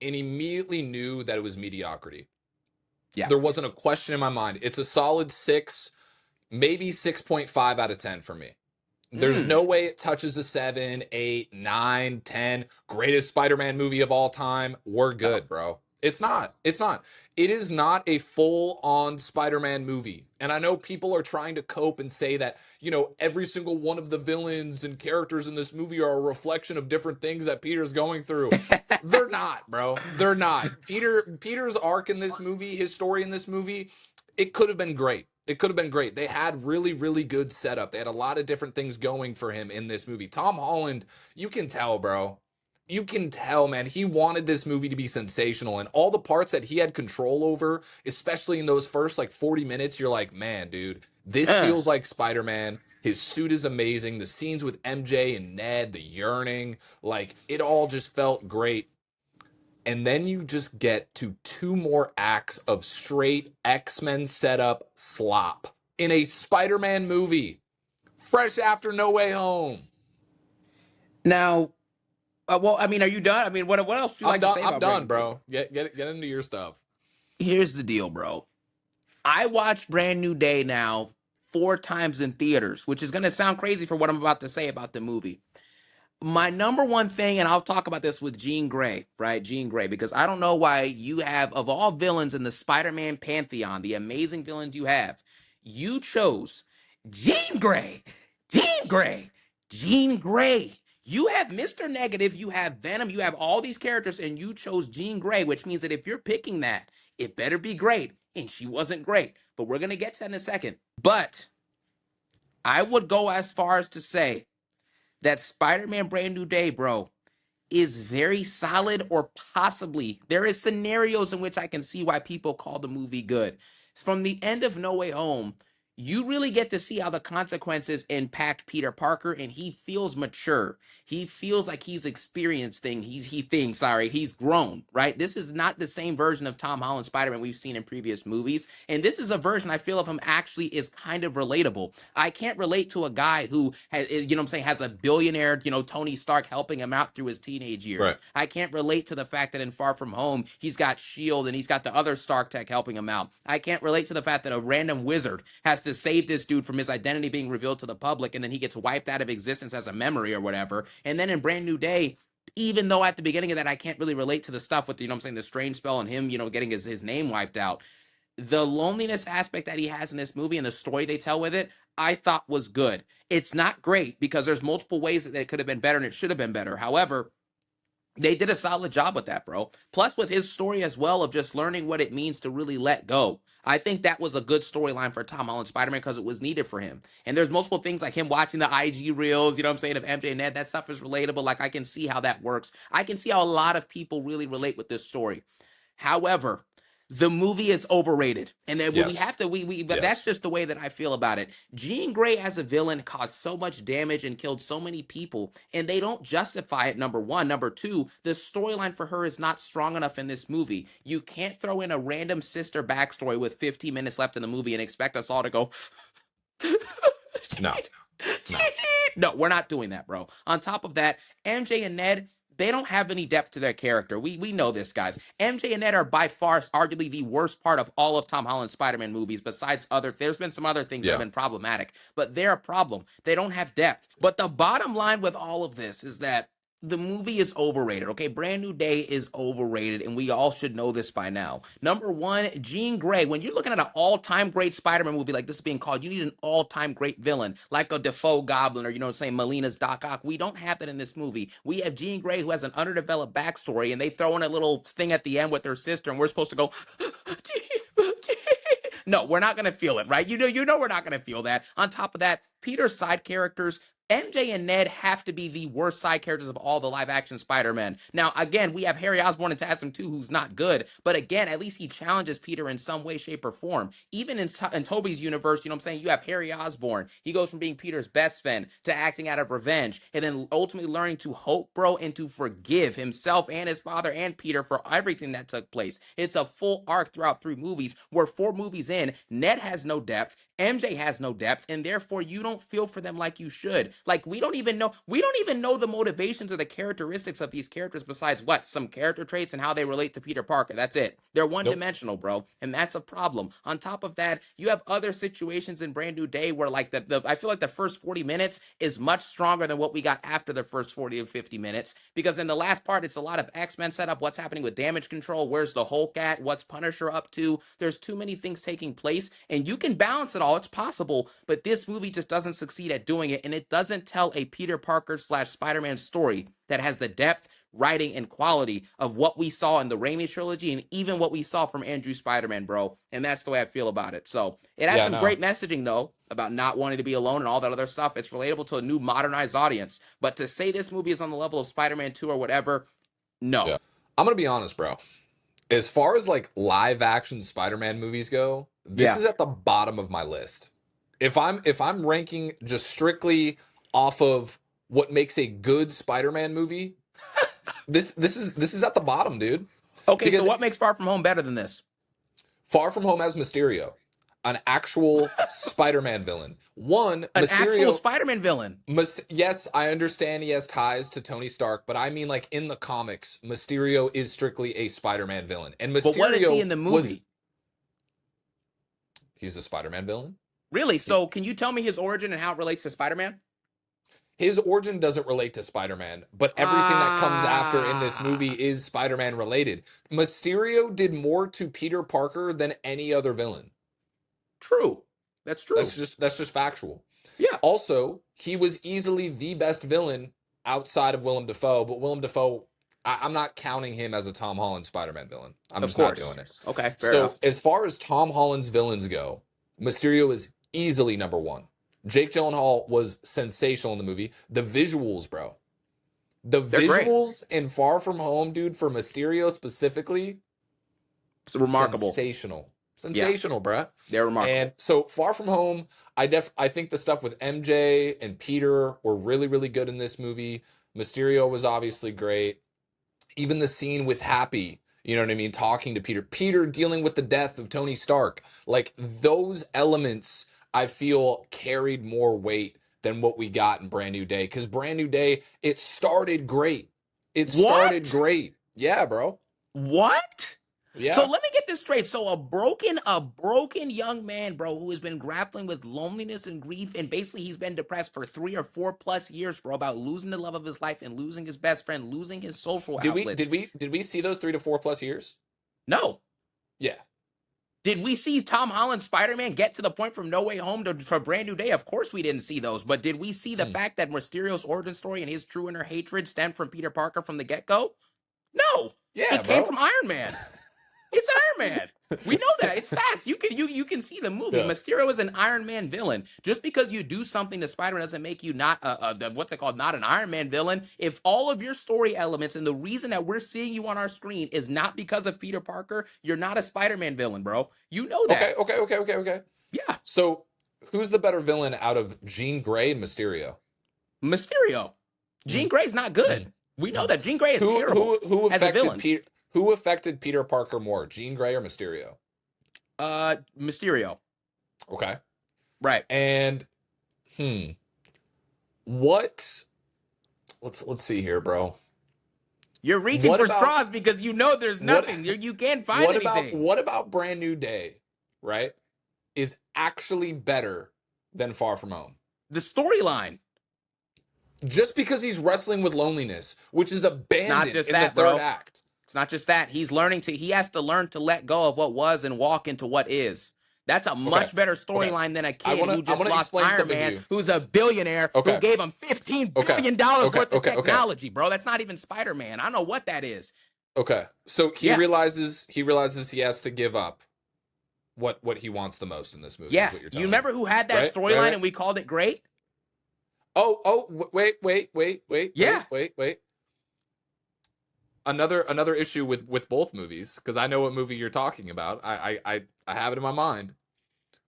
and immediately knew that it was mediocrity. Yeah. There wasn't a question in my mind. It's a solid 6, maybe 6.5 out of 10 for me. There's no way it touches a 7, 8, 9, 10. Greatest Spider-Man movie of all time. We're good, bro. It's not. It is not a full-on Spider-Man movie. And I know people are trying to cope and say that, every single one of the villains and characters in this movie are a reflection of different things that Peter's going through. They're not, bro. They're not. Peter's arc in this movie, his story in this movie, it could have been great. They had really, really good setup. They had a lot of different things going for him in this movie. Tom Holland, you can tell, bro. You can tell, man, he wanted this movie to be sensational. And all the parts that he had control over, especially in those first, 40 minutes, you're like, man, dude, this feels like Spider-Man. His suit is amazing. The scenes with MJ and Ned, the yearning, it all just felt great. And then you just get to 2 more acts of straight X-Men setup slop in a Spider-Man movie, fresh after No Way Home. Now, are you done? I mean, what else do you like to say about I'm done, bro. Get into your stuff. Here's the deal, bro. I watched Brand New Day now 4 times in theaters, which is going to sound crazy for what I'm about to say about the movie. My number one thing, and I'll talk about this with Jean Grey, right? Jean Grey, because I don't know why you have, of all villains in the Spider-Man pantheon, the amazing villains you have, you chose Jean Grey. Jean Grey. Jean Grey. You have Mr. Negative, you have Venom, you have all these characters, and you chose Jean Grey, which means that if you're picking that, it better be great. And she wasn't great. But we're going to get to that in a second. But I would go as far as to say that Spider-Man Brand New Day, bro, is very solid, or possibly there is scenarios in which I can see why people call the movie good. From the end of No Way Home, you really get to see how the consequences impact Peter Parker, and he feels mature. He feels like he's experienced things. He's grown, right? This is not the same version of Tom Holland Spider-Man we've seen in previous movies. And this is a version I feel of him actually is kind of relatable. I can't relate to a guy who has, you know what I'm saying, has a billionaire, Tony Stark helping him out through his teenage Right. years. I can't relate to the fact that in Far From Home, he's got Shield and he's got the other Stark tech helping him out. I can't relate to the fact that a random wizard has to save this dude from his identity being revealed to the public, and then he gets wiped out of existence as a memory or whatever. And then in Brand New Day, even though at the beginning of that I can't really relate to the stuff with, the strange spell and him, getting his name wiped out, the loneliness aspect that he has in this movie and the story they tell with it, I thought was good. It's not great because there's multiple ways that it could have been better and it should have been better. However, they did a solid job with that, bro. Plus, with his story as well of just learning what it means to really let go. I think that was a good storyline for Tom Holland Spider-Man because it was needed for him. And there's multiple things like him watching the IG reels, of MJ and Ned. That stuff is relatable. Like, I can see how that works. I can see how a lot of people really relate with this story. However, the movie is overrated, and then we Yes. have to but that's Yes. just the way that I feel about it. Jean Grey as a villain caused so much damage and killed so many people, and they don't justify it. Number one. Number two, the storyline for her is not strong enough in this movie. You can't throw in a random sister backstory with 15 minutes left in the movie and expect us all to go No. No. no, we're not doing that, bro. On top of that, MJ and Ned, they don't have any depth to their character. We know this, guys. MJ and Ned are by far arguably the worst part of all of Tom Holland's Spider-Man movies, besides there's been some other things that have been problematic, but they're a problem. They don't have depth. But the bottom line with all of this is that the movie is overrated, okay? Brand New Day is overrated, and we all should know this by now. Number one, Jean Grey. When you're looking at an all-time great Spider-Man movie like this is being called, you need an all-time great villain, like a Defoe Goblin or, Melina's Doc Ock. We don't have that in this movie. We have Jean Grey, who has an underdeveloped backstory, and they throw in a little thing at the end with her sister, and we're supposed to go, no, we're not going to feel it, right? You know we're not going to feel that. On top of that, Peter's side characters, MJ and Ned have to be the worst side characters of all the live-action Spider-Man. Now, again, we have Harry Osborn and Tasm too, who's not good, but again, at least he challenges Peter in some way, shape, or form. Even in Tobey's universe, you have Harry Osborn. He goes from being Peter's best friend to acting out of revenge, and then ultimately learning to hope, bro, and to forgive himself and his father and Peter for everything that took place. It's a full arc throughout 3 movies, where 4 movies in, Ned has no depth, MJ has no depth, and therefore you don't feel for them like you should. Like, we don't even know the motivations or the characteristics of these characters besides what? Some character traits and how they relate to Peter Parker. That's it. They're one-dimensional, bro, and that's a problem. On top of that, you have other situations in Brand New Day where, like, I feel like the first 40 minutes is much stronger than what we got after the first 40 to 50 minutes, because in the last part, it's a lot of X-Men setup, what's happening with damage control, where's the Hulk at, what's Punisher up to. There's too many things taking place, and you can balance it all. It's possible, but this movie just doesn't succeed at doing it, and it doesn't tell a Peter Parker / Spider-Man story that has the depth, writing, and quality of what we saw in the Raimi trilogy and even what we saw from Andrew Spider-Man, bro. And that's the way I feel about it. So it has some great messaging, though, about not wanting to be alone and all that other stuff. It's relatable to a new modernized audience. But to say this movie is on the level of Spider-Man 2 or whatever, no. Yeah. I'm going to be honest, bro. As far as like live action Spider-Man movies go, this is at the bottom of my list. If I'm ranking just strictly off of what makes a good Spider-Man movie, this is at the bottom, dude. Okay, because so what makes Far From Home better than this? Far From Home has Mysterio, an actual Spider-Man villain. Mysterio, actual Spider-Man villain. Yes, I understand he has ties to Tony Stark, but I mean, like, in the comics, Mysterio is strictly a Spider-Man villain. And Mysterio, but what is he in the movie? He's a Spider-Man villain. Really? So can you tell me his origin and how it relates to Spider-Man? His origin doesn't relate to Spider-Man, but everything that comes after in this movie is Spider-Man related. Mysterio did more to Peter Parker than any other villain. True. That's true. That's just factual. Yeah. Also, he was easily the best villain outside of Willem Dafoe, but Willem Dafoe, I'm not counting him as a Tom Holland Spider-Man villain. I'm just not doing it. Okay, fair enough. As far as Tom Holland's villains go, Mysterio is easily number 1. Jake Gyllenhaal was sensational in the movie. The visuals, bro. They're visuals in Far From Home, dude, for Mysterio specifically, it's remarkable. Sensational. Yeah, Sensational, bruh. they're And remarkable. so Far From Home, I think the stuff with MJ and Peter were really, really good in this movie. Mysterio was obviously great. Even the scene with Happy, you know what I mean, talking to Peter dealing with the death of Tony Stark, like those elements I feel carried more weight than what we got in Brand New Day, because Brand New Day, it started great. It started What? great. Yeah, bro. What? So Yeah. let me get this straight. So a broken young man, bro, who has been grappling with loneliness and grief, and basically he's been depressed for 3 or 4 plus years, bro, about losing the love of his life and losing his best friend, losing his social Did we outlets. did we did we see those 3 to 4 plus years? No. Yeah. Did we see Tom Holland's Spider-Man get to the point from No Way Home to for Brand New Day? Of course we didn't see those. But did we see the Hmm. fact that Mysterio's origin story and his true inner hatred stemmed from Peter Parker from the get-go? No. Yeah, It came bro. from Iron Man. It's Iron Man. We know that. It's fact. You can see the movie. Yeah. Mysterio is an Iron Man villain. Just because you do something to Spider-Man doesn't make you not what's it called? Not an Iron Man villain. If all of your story elements and the reason that we're seeing you on our screen is not because of Peter Parker, you're not a Spider-Man villain, bro. You know Okay, that. okay. Yeah. So, who's the better villain out of Jean Grey and Mysterio? Mysterio. Jean Mm, Grey's not good. mm, We know mm. that. Jean Grey is Who terrible who who as a affected villain. Peter? Who affected Peter Parker more, Jean Grey or Mysterio? Mysterio. Okay. Right. And hmm, what? Let's see here, bro. You're reaching What for about straws because you know there's what? nothing. You can't find anything. What about Brand New Day? Right, is actually better than Far From Home. The storyline. Just because he's wrestling with loneliness, which is It's not abandoned just in the that, third bro. act. It's not just that. He has to learn to let go of what was and walk into what is. That's a Okay. much better Okay. storyline than a kid who I just wanna lost explain Iron something to Man, you. who's a billionaire, who Okay. gave him $15 Okay. billion Okay. worth of Okay. Okay. technology, bro. That's not even Spider-Man. I don't know what that is. Okay. So Yeah. he realizes he has to give up what he wants the most in this movie, is Yeah. what you're You telling me. remember who had that Right? Right, storyline right. and we called it great? Yeah. Wait. Another issue with both movies, because I know what movie you're talking about. I have it in my mind.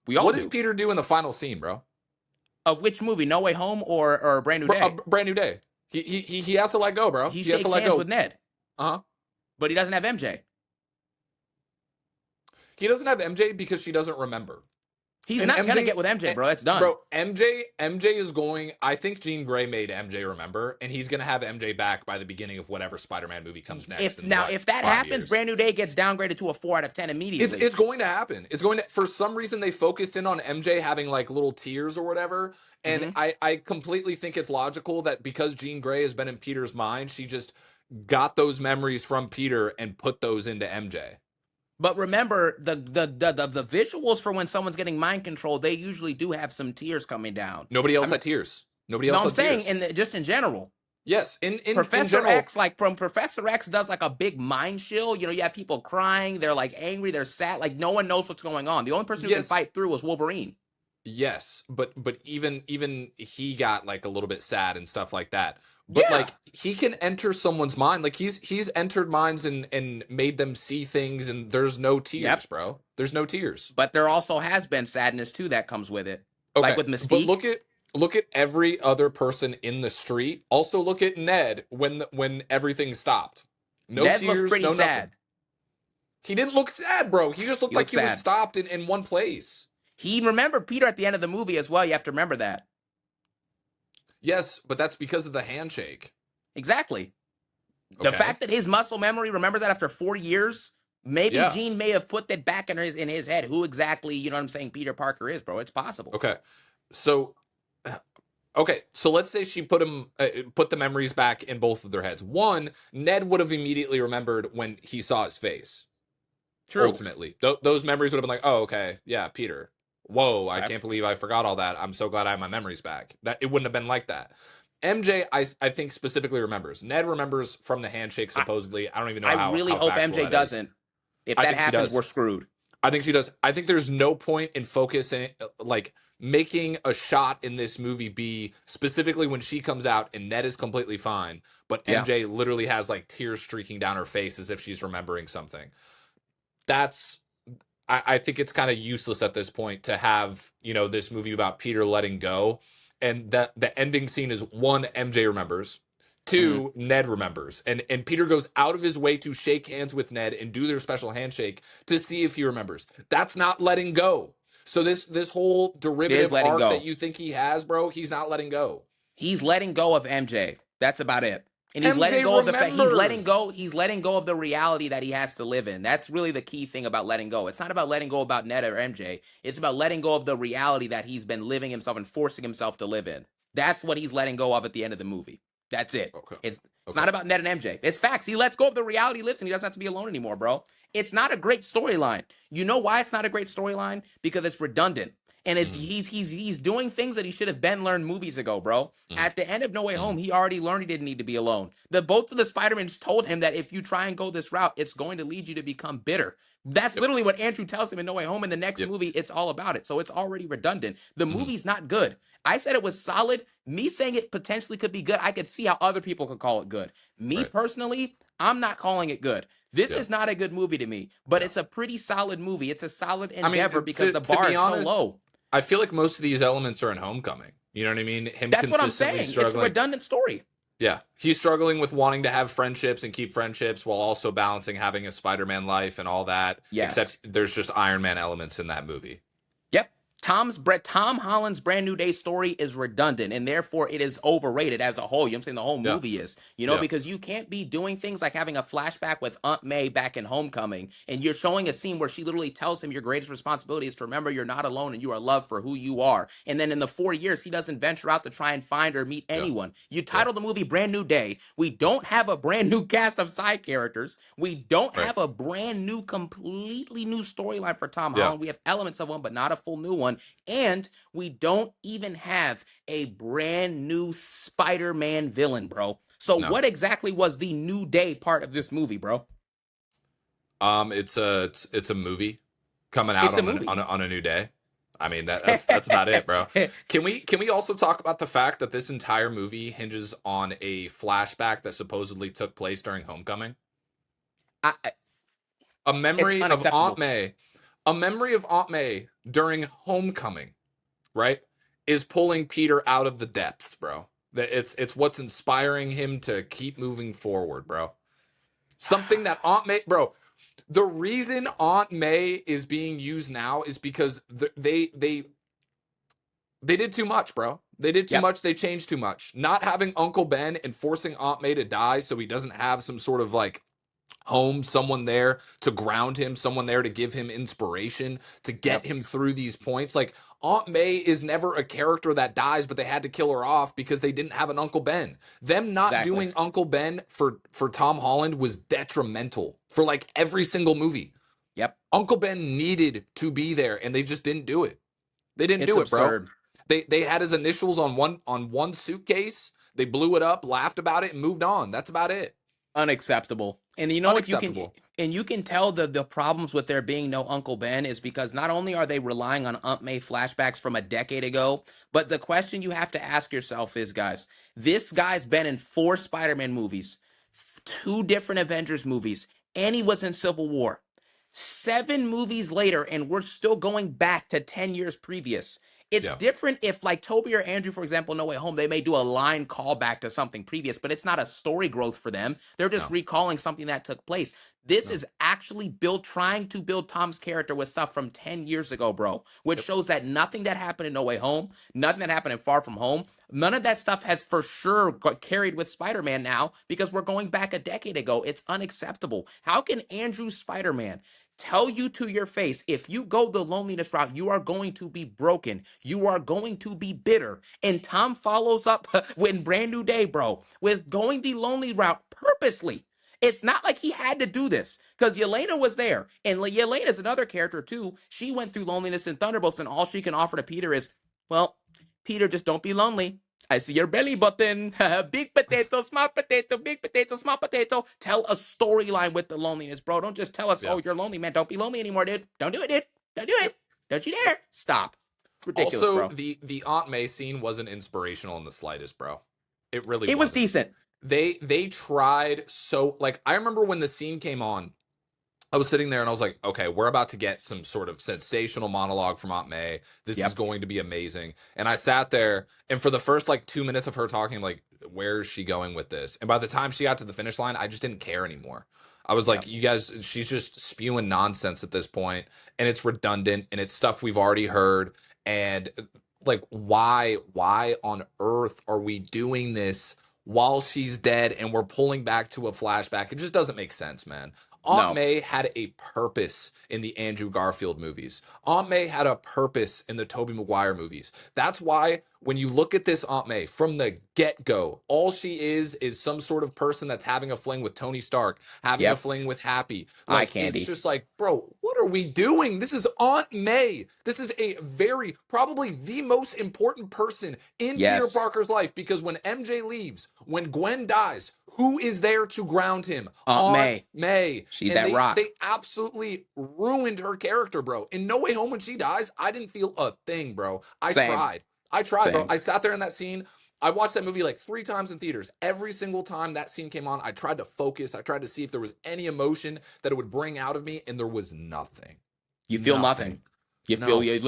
We all What does do. Peter do in the final scene, bro? Of which movie? No Way Home or Brand New Day? Brand New Day. He has to let go, bro. He He has to shakes let hands go. with Ned, Uh-huh. but he doesn't have MJ. He doesn't have MJ because she doesn't remember. He's And not MJ, gonna get with MJ, bro. That's done. Bro, MJ is going. I think Jean Grey made MJ remember, and he's gonna have MJ back by the beginning of whatever Spider-Man movie comes next. If that 5 happens, years. Brand New Day gets downgraded to a 4 out of 10 immediately. It's going to happen. It's going to. For some reason, they focused in on MJ having like little tears or whatever, and I completely think it's logical that because Jean Grey has been in Peter's mind, she just got those memories from Peter and put those into MJ. But remember, the visuals for when someone's getting mind controlled, they usually do have some tears coming down. Nobody else had tears. Nobody No, else I'm had saying tears. just in general. Yes, in Professor general, X, like from Professor X does like a big mind chill. You know, you have people crying, they're like angry, they're sad, like no one knows what's going on. The only person who can yes, fight through is Wolverine. yes, but even he got like a little bit sad and stuff like that. But Yeah. like he can enter someone's mind. Like he's entered minds and made them see things, and there's no tears, Yep. bro. There's no tears. But there also has been sadness too that comes with it. Okay, Like with Mystique. but look at every other person in the street. Also look at Ned when everything stopped. No Ned tears, looks pretty no sad. nothing. He didn't look sad, bro. He just looked He like looked he was sad. stopped in one place. He remembered Peter at the end of the movie as well. You have to remember that. Yes, but that's because of the handshake. Exactly. The fact that his muscle memory remembers that after 4 years, maybe Yeah. Gene may have put that back in his head. Who exactly, you know what I'm saying, Peter Parker is, bro. It's possible. Okay. So let's say she put the memories back in both of their heads. One, Ned would have immediately remembered when he saw his face. True. Ultimately, those memories would have been like, "Oh, okay, yeah, Peter. Whoa, I Okay. can't believe I forgot all that. I'm so glad I have my memories back." That it wouldn't have been like that. MJ, I think specifically remembers. Ned remembers from the handshake. Supposedly, I don't even know. I really hope MJ doesn't. If that happens, we're screwed. I think she does. I think there's no point in focusing, like making a shot in this movie be specifically when she comes out and Ned is completely fine, but MJ literally has like tears streaking down her face as if she's remembering something. I think it's kind of useless at this point to have, this movie about Peter letting go. And that the ending scene is one, MJ remembers. Hmm. Two, Ned remembers. And Peter goes out of his way to shake hands with Ned and do their special handshake to see if he remembers. That's not letting go. So this whole It is derivative letting arc that go. you think he has, bro, he's not letting go. He's letting go of MJ. That's about it. And he's letting MJ go of the fact remembers. he's letting go of the reality that he has to live in. That's really the key thing about letting go. It's not about letting go about Ned or MJ. It's about letting go of the reality that he's been living himself and forcing himself to live in. That's what he's letting go of at the end of the movie. That's it. Okay. It's Okay. not about Ned and MJ. It's facts. He lets go of the reality he lives in. He doesn't have to be alone anymore, bro. It's not a great storyline. You know why it's not a great storyline? Because it's redundant. And it's Mm-hmm. he's doing things that he should have been learned movies ago, bro. Mm-hmm. At the end of No Way Mm-hmm. Home, he already learned he didn't need to be alone. The both of the Spider-Mans told him that if you try and go this route, it's going to lead you to become bitter. That's Yep. literally what Andrew tells him in No Way Home. In the next Yep. movie, it's all about it. So it's already redundant. The Mm-hmm. movie's not good. I said it was solid. Me saying it potentially could be good, I could see how other people could call it good. Me Right. personally, I'm not calling it good. This Yeah. is not a good movie to me, but Yeah. it's a pretty solid movie. It's a solid I mean, endeavor because the to bar be is so honest, low. I feel like most of these elements are in Homecoming. You know what I mean? Him That's what I'm consistently saying. It's a struggling. redundant story. Yeah, he's struggling with wanting to have friendships and keep friendships while also balancing having a Spider-Man life and all that. Yes. Except there's just Iron Man elements in that movie. Yep. Tom Holland's Brand New Day story is redundant and therefore it is overrated as a whole. You know what I'm saying? The whole Yeah, movie is, yeah, because you can't be doing things like having a flashback with Aunt May back in Homecoming and you're showing a scene where she literally tells him your greatest responsibility is to remember you're not alone and you are loved for who you are. And then in the 4 years, he doesn't venture out to try and find or meet yeah, anyone. You yeah. title the movie Brand New Day. We don't have a brand new cast of side characters. We don't Right. have a brand new, completely new storyline for Tom Yeah. Holland. We have elements of one, but not a full new one. And we don't even have a brand new Spider-Man villain, bro. So No. what exactly was the New Day part of this movie, bro? It's a movie coming out It's a on movie. a new day. I mean that's about it, bro. Can we also talk about the fact that this entire movie hinges on a flashback that supposedly took place during Homecoming? I, A it's memory of Aunt unacceptable. May, a memory of Aunt May during Homecoming, right? Is pulling Peter out of the depths, bro. That it's what's inspiring him to keep moving forward, bro. Something that Aunt May, bro. The reason Aunt May is being used now is because they did too much, bro. They did too Yep, much. They changed too much. Not having Uncle Ben and forcing Aunt May to die so he doesn't have some sort of like home, someone there to ground him, someone there to give him inspiration, to get yep, him through these points. Like Aunt May is never a character that dies, but they had to kill her off because they didn't have an Uncle Ben. Them not exactly. doing Uncle Ben for Tom Holland was detrimental for like every single movie. Yep, Uncle Ben needed to be there, and they just didn't do it. They didn't it's do it, bro. absurd. They had his initials on one suitcase. They blew it up, laughed about it, and moved on. That's about it. Unacceptable. And you know what Unacceptable. you can tell the problems with there being no Uncle Ben is because not only are they relying on Aunt May flashbacks from a decade ago, but the question you have to ask yourself is, guys, this guy's been in 4 Spider-Man movies, 2 different Avengers movies, and he was in Civil War. 7 movies later, and we're still going back to 10 years previous. It's Yeah. different if, like Toby or Andrew, for example, No Way Home, they may do a line callback to something previous, but it's not a story growth for them. They're just No. recalling something that took place. This No. is actually trying to build Tom's character with stuff from 10 years ago, bro, which Yep. shows that nothing that happened in No Way Home, nothing that happened in Far From Home, none of that stuff has for sure got carried with Spider-Man now because we're going back a decade ago. It's unacceptable. How can Andrew Spider-Man tell you to your face, if you go the loneliness route, you are going to be broken. You are going to be bitter. And Tom follows up with Brand New Day, bro, with going the lonely route purposely. It's not like he had to do this because Yelena was there. And Yelena is another character too. She went through loneliness in Thunderbolts, and all she can offer to Peter is, well, Peter, just don't be lonely. I see your belly button. Big potato, small potato, big potato, small potato. Tell a storyline with the loneliness, bro. Don't just tell us, Yeah. oh, you're lonely, man. Don't be lonely anymore, dude. Don't do it, dude. Don't do Yep. it. Don't you dare. Stop. It's ridiculous, Also, bro. the Aunt May scene wasn't inspirational in the slightest, bro. It really It was wasn't. decent. They tried so like I remember when the scene came on I was sitting there and I was like, okay, we're about to get some sort of sensational monologue from Aunt May. This is Yep. going to be amazing. And I sat there, and for the first like 2 minutes of her talking, I'm like, where is she going with this? And by the time she got to the finish line, I just didn't care anymore. I was like, Yep. you guys, she's just spewing nonsense at this point, and it's redundant, and it's stuff we've already heard. And like, why on earth are we doing this while she's dead and we're pulling back to a flashback? It just doesn't make sense, man. Aunt No. May had a purpose in the Andrew Garfield movies. Aunt May had a purpose in the Tobey Maguire movies. That's why when you look at this Aunt May from the get-go, all she is some sort of person that's having a fling with Tony Stark, having a Yep. fling with Happy. Eye Like, it's candy. just like, bro, what are we doing? This is Aunt May. This is a very, probably the most important person in Peter Yes. Parker's life, because when MJ leaves, when Gwen dies, who is there to ground him? Aunt Aunt May. May. She's And that they rock. absolutely ruined her character, bro. In No Way Home, when she dies, I didn't feel a thing, bro. I Same. tried. I tried, bro. Same. I sat there in that scene. I watched that movie like 3 times in theaters. Every single time that scene came on, I tried to focus. I tried to see if there was any emotion that it would bring out of me, and there was nothing. You feel nothing. Nothing. You feel No. you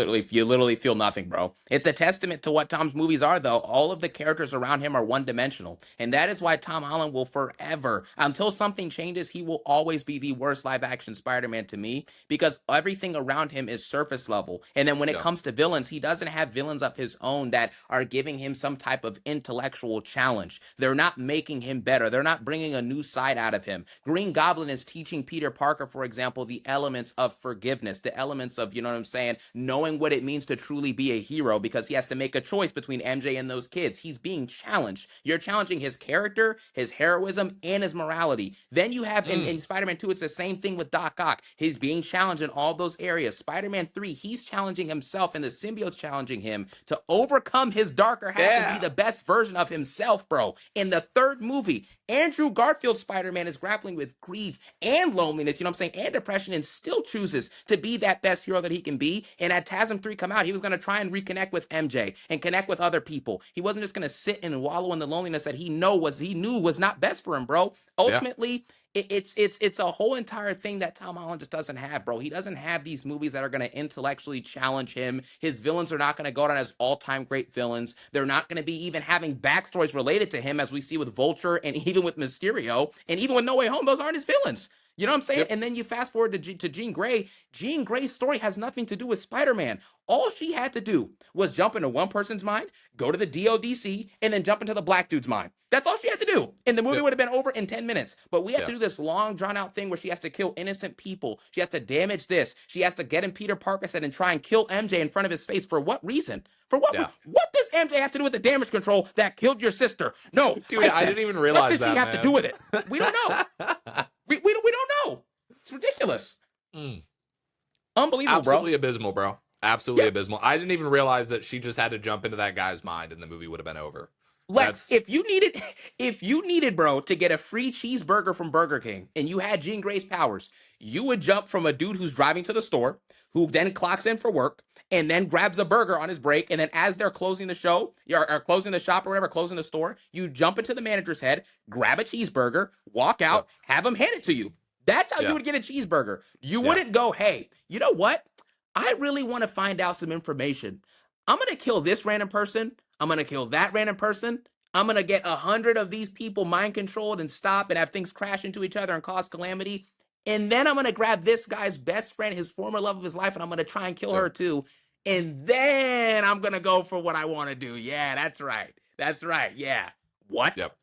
literally feel nothing, bro. It's a testament to what Tom's movies are, though. All of the characters around him are one dimensional, and that is why Tom Holland will forever, until something changes, he will always be the worst live action Spider-Man to me, because everything around him is surface level. And then when it Yeah. comes to villains, he doesn't have villains of his own that are giving him some type of intellectual challenge. They're not making him better. They're not bringing a new side out of him. Green Goblin is teaching Peter Parker, for example, the elements of forgiveness, the elements of, you know what I'm saying, knowing what it means to truly be a hero, because he has to make a choice between MJ and those kids. He's being challenged. You're challenging his character, his heroism, and his morality. Then you have in Spider-Man 2, it's the same thing with Doc Ock. He's being challenged in all those areas. Spider-Man 3, he's challenging himself, and the symbiote's challenging him to overcome his darker half and be Yeah. the best version of himself, bro. In the third movie, Andrew Garfield Spider-Man is grappling with grief and loneliness, you know what I'm saying, and depression, and still chooses to be that best hero that he can be. And at TASM 3 come out, he was going to try and reconnect with MJ and connect with other people. He wasn't just going to sit and wallow in the loneliness that he knew was not best for him, bro. Yeah. Ultimately, it's a whole entire thing that Tom Holland just doesn't have, bro. He doesn't have these movies that are going to intellectually challenge him. His villains are not going to go down as all-time great villains. They're not going to be even having backstories related to him, as we see with Vulture and even with Mysterio, and even with No Way Home. Those aren't his villains. You know what I'm saying? Yep. And then you fast forward to Jean Grey. Jean Grey's story has nothing to do with Spider-Man. All she had to do was jump into one person's mind, go to the DODC, and then jump into the black dude's mind. That's all she had to do. And the movie Yep. would have been over in 10 minutes. But we have to Yeah. do this long, drawn-out thing where she has to kill innocent people. She has to damage this. She has to get in Peter Parker said and try and kill MJ in front of his face. For what reason? For what? Yeah. What does MJ have to do with the damage control that killed your sister? No, Dude, I didn't even realize what does that, she have to man. do with it? We don't know. We don't know. It's ridiculous. Mm. Unbelievable, Absolutely bro. abysmal, bro. Absolutely Yeah. abysmal. I didn't even realize that she just had to jump into that guy's mind and the movie would have been over. Lex, That's if you needed, bro, to get a free cheeseburger from Burger King and you had Jean Grey's powers, you would jump from a dude who's driving to the store, who then clocks in for work, and then grabs a burger on his break, and then as they're closing the show, or closing the shop or whatever, closing the store, you jump into the manager's head, grab a cheeseburger, walk yeah. out, have him hand it to you. That's how Yeah. you would get a cheeseburger. You Yeah. wouldn't go, hey, you know what? I really want to find out some information. I'm going to kill this random person. I'm going to kill that random person. I'm going to get 100 of these people mind controlled and stop and have things crash into each other and cause calamity. And then I'm going to grab this guy's best friend, his former love of his life, and I'm going to try and kill her too. And then I'm going to go for what I want to do. Yeah, that's right. That's right. Yeah. What? Yep.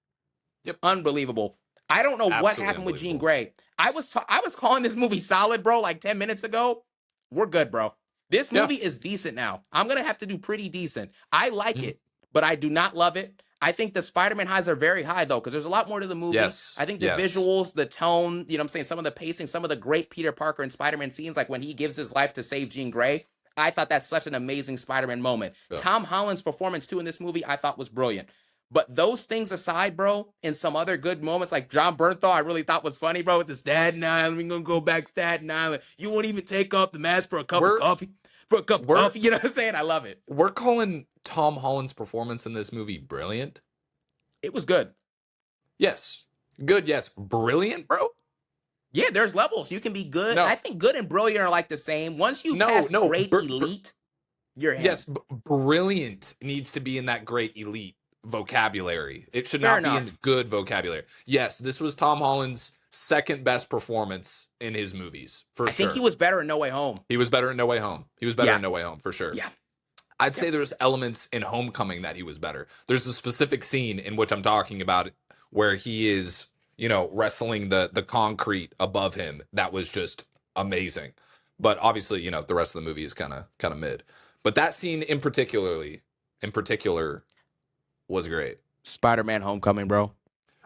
Yep. Unbelievable. I don't know what Absolutely happened with Jean unbelievable. Grey. I was calling this movie solid, bro, like 10 minutes ago. We're good, bro. This Yeah. movie is decent now. I'm going to have to do pretty decent. I like Mhm. it, but I do not love it. I think the Spider-Man highs are very high, though, because there's a lot more to the movie. Yes. I think the Yes. visuals, the tone, you know what I'm saying, some of the pacing, some of the great Peter Parker and Spider-Man scenes, like when he gives his life to save Jean Grey, I thought that's such an amazing Spider-Man moment. Yeah. Tom Holland's performance, too, in this movie, I thought was brilliant. But those things aside, bro, and some other good moments, like John Bernthal, I really thought was funny, bro, with the Staten Island. We're going to go back to Staten Island. You won't even take off the mask for a cup of coffee. For a cup of coffee, you know what I'm saying? I love it. We're calling Tom Holland's performance in this movie brilliant. It was good. Yes. Good, yes. Brilliant, bro. Yeah, there's levels. You can be good. I No, think good and brilliant are like the same. Once you no, pass no. great elite, you're him. Yes, brilliant needs to be in that great elite vocabulary. It should Fair not be in enough. good vocabulary. Yes, this was Tom Holland's second best performance in his movies, for I think he sure. was better in No Way Home. He was better in No Way Home. He was better Yeah. in No Way Home, for sure. Yeah. I'd Yep. say there's elements in Homecoming that he was better. There's a specific scene in which I'm talking about where he is, wrestling the concrete above him. That was just amazing. But obviously, the rest of the movie is kind of mid. But that scene in particular was great. Spider-Man Homecoming, bro.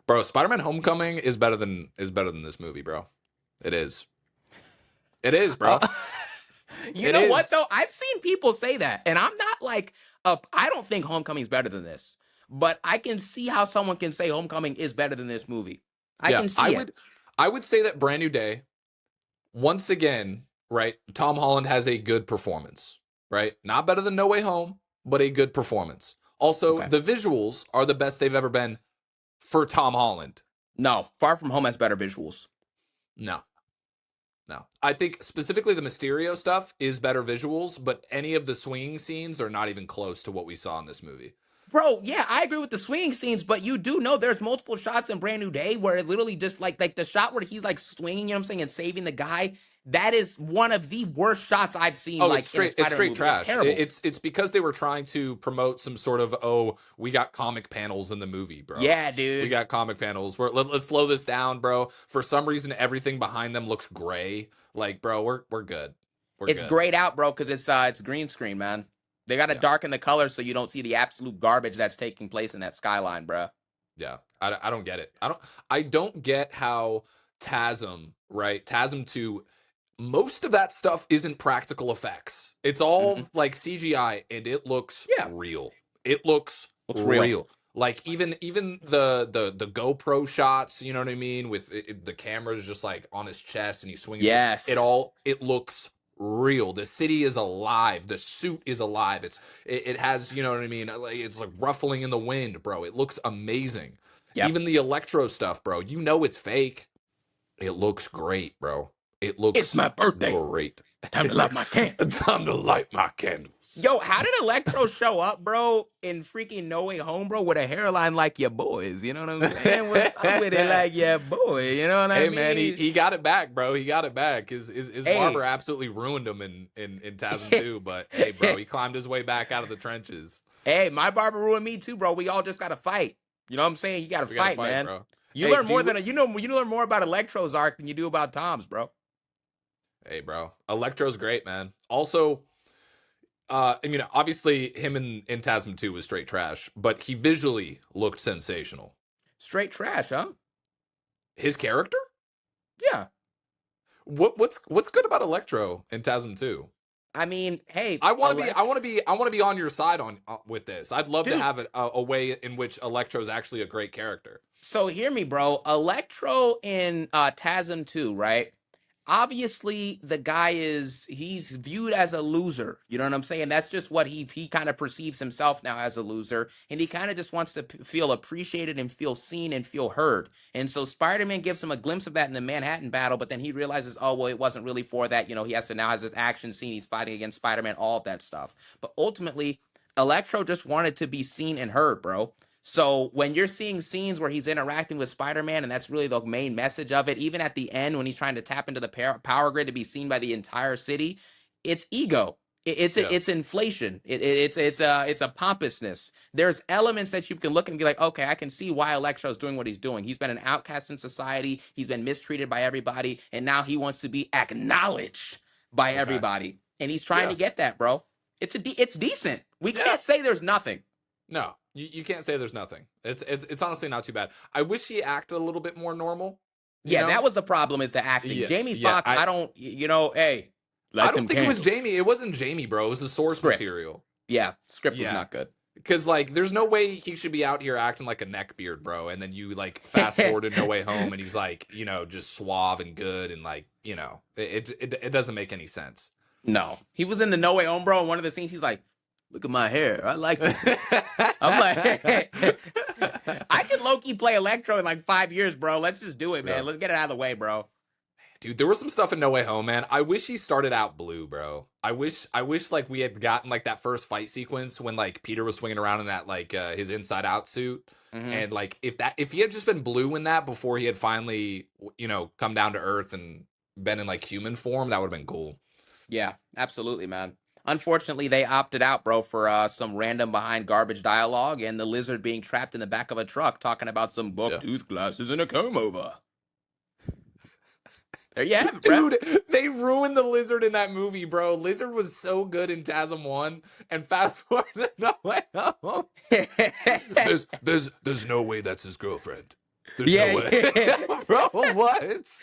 Bro, Spider-Man Homecoming is better than this movie, bro. It is. It is, bro. You It know what is. though? I've seen people say that, and I'm not like I don't think Homecoming's better than this, but I can see how someone can say Homecoming is better than this movie. I Yeah, can see it. I would say that Brand New Day, once again, right? Tom Holland has a good performance, right? Not better than No Way Home, but a good performance. Also, Okay. the visuals are the best they've ever been for Tom Holland. No, Far From Home has better visuals. No. No. I think specifically the Mysterio stuff is better visuals, but any of the swinging scenes are not even close to what we saw in this movie. Bro, yeah, I agree with the swinging scenes, but you do know there's multiple shots in Brand New Day where it literally just like the shot where he's like swinging, you know what I'm saying, and saving the guy. That is one of the worst shots I've seen. Oh, Like it's straight, in a it's Spider-Man straight movie. trash. It's terrible. It's because they were trying to promote some sort of, we got comic panels in the movie, bro. Yeah, We dude. got comic panels. Let's slow this down, bro. For some reason, everything behind them looks gray. Like, bro, we're good. It's Good. grayed out, bro, because it's green screen, man. They got to darken the colors so you don't see the absolute garbage that's taking place in that skyline, bro. Yeah, I don't get it. I don't get how TASM, right? TASM 2, most of that stuff isn't practical effects. It's all like CGI, and it looks real. It looks real. Like even the GoPro shots, you know what I mean, with the camera's just like on his chest and he's swinging. Yes. It looks real. The city is alive. The suit is alive. It has, you know what I mean, like it's like ruffling in the wind, bro. It looks amazing. Yep. Even the electro stuff, bro. You know it's fake. It looks great, bro. It looks. It's my birthday. Great. Time to light my candle. Time to light my candles. Yo, how did Electro show up, bro, in freaking No Way Home, bro, with a hairline like your boys? You know what I'm saying? What's up with it like your boy? You know what I mean? Hey, man, he got it back, bro. He got it back. His barber absolutely ruined him in TASM 2, but hey, bro, he climbed his way back out of the trenches. Hey, my barber ruined me too, bro. We all just gotta fight. You know what I'm saying? You gotta fight, man. Bro. You learn more than you learn more about Electro's arc than you do about Tom's, bro. Hey, bro. Electro's great, man. Also, I mean, obviously, him in TASM 2 was straight trash, but he visually looked sensational. Straight trash, huh? His character? Yeah. What's good about Electro in TASM 2? I mean, hey, I want to be on your side with this. I'd love to have a way in which Electro is actually a great character. So hear me, bro. Electro in TASM 2, right? Obviously, the guy he's viewed as a loser. You know what I'm saying? That's just what he kind of perceives himself now as a loser. And he kind of just wants to feel appreciated and feel seen and feel heard. And so Spider-Man gives him a glimpse of that in the Manhattan battle, but then he realizes, oh, well, it wasn't really for that. You know, he has this action scene. He's fighting against Spider-Man, all of that stuff. But ultimately, Electro just wanted to be seen and heard, bro. So when you're seeing scenes where he's interacting with Spider-Man, and that's really the main message of it, even at the end when he's trying to tap into the power grid to be seen by the entire city, it's ego. It's inflation. It's a pompousness. There's elements that you can look and be like, okay, I can see why Electro's doing what he's doing. He's been an outcast in society. He's been mistreated by everybody, and now he wants to be acknowledged by everybody. And he's trying to get that, bro. It's decent. We can't say there's nothing. No, you can't say there's nothing. It's honestly not too bad. I wish he acted a little bit more normal. You know? That was the problem, is the acting. Yeah, Jamie Foxx, I don't, hey. I don't think it was Jamie. It wasn't Jamie, bro. It was the source material. Yeah, script was not good. Because, like, there's no way he should be out here acting like a neckbeard, bro. And then you, like, fast forward to No Way Home, and he's, like, you know, just suave and good. And, like, you know, it doesn't make any sense. No. He was in the No Way Home, bro. In one of the scenes, he's like, look at my hair. I like it. I'm like, I could low-key play Electro in, like, 5 years, bro. Let's just do it, man. Let's get it out of the way, bro. Dude, there was some stuff in No Way Home, man. I wish he started out blue, bro. I wish like we had gotten like that first fight sequence when like Peter was swinging around in that like his inside out suit. Hmm. And like if he had just been blue in that before he had finally, come down to earth and been in like human form, that would have been cool. Yeah, absolutely, man. Unfortunately, they opted out, bro, for some random behind garbage dialogue and the lizard being trapped in the back of a truck talking about some buck Yeah. tooth glasses and a comb over. There you have it, bro. Dude, they ruined the lizard in that movie, bro. Lizard was so good in TASM 1 and fast forward to No Way Home. There's no way that's his girlfriend. There's no Yeah, way. yeah. Bro, what?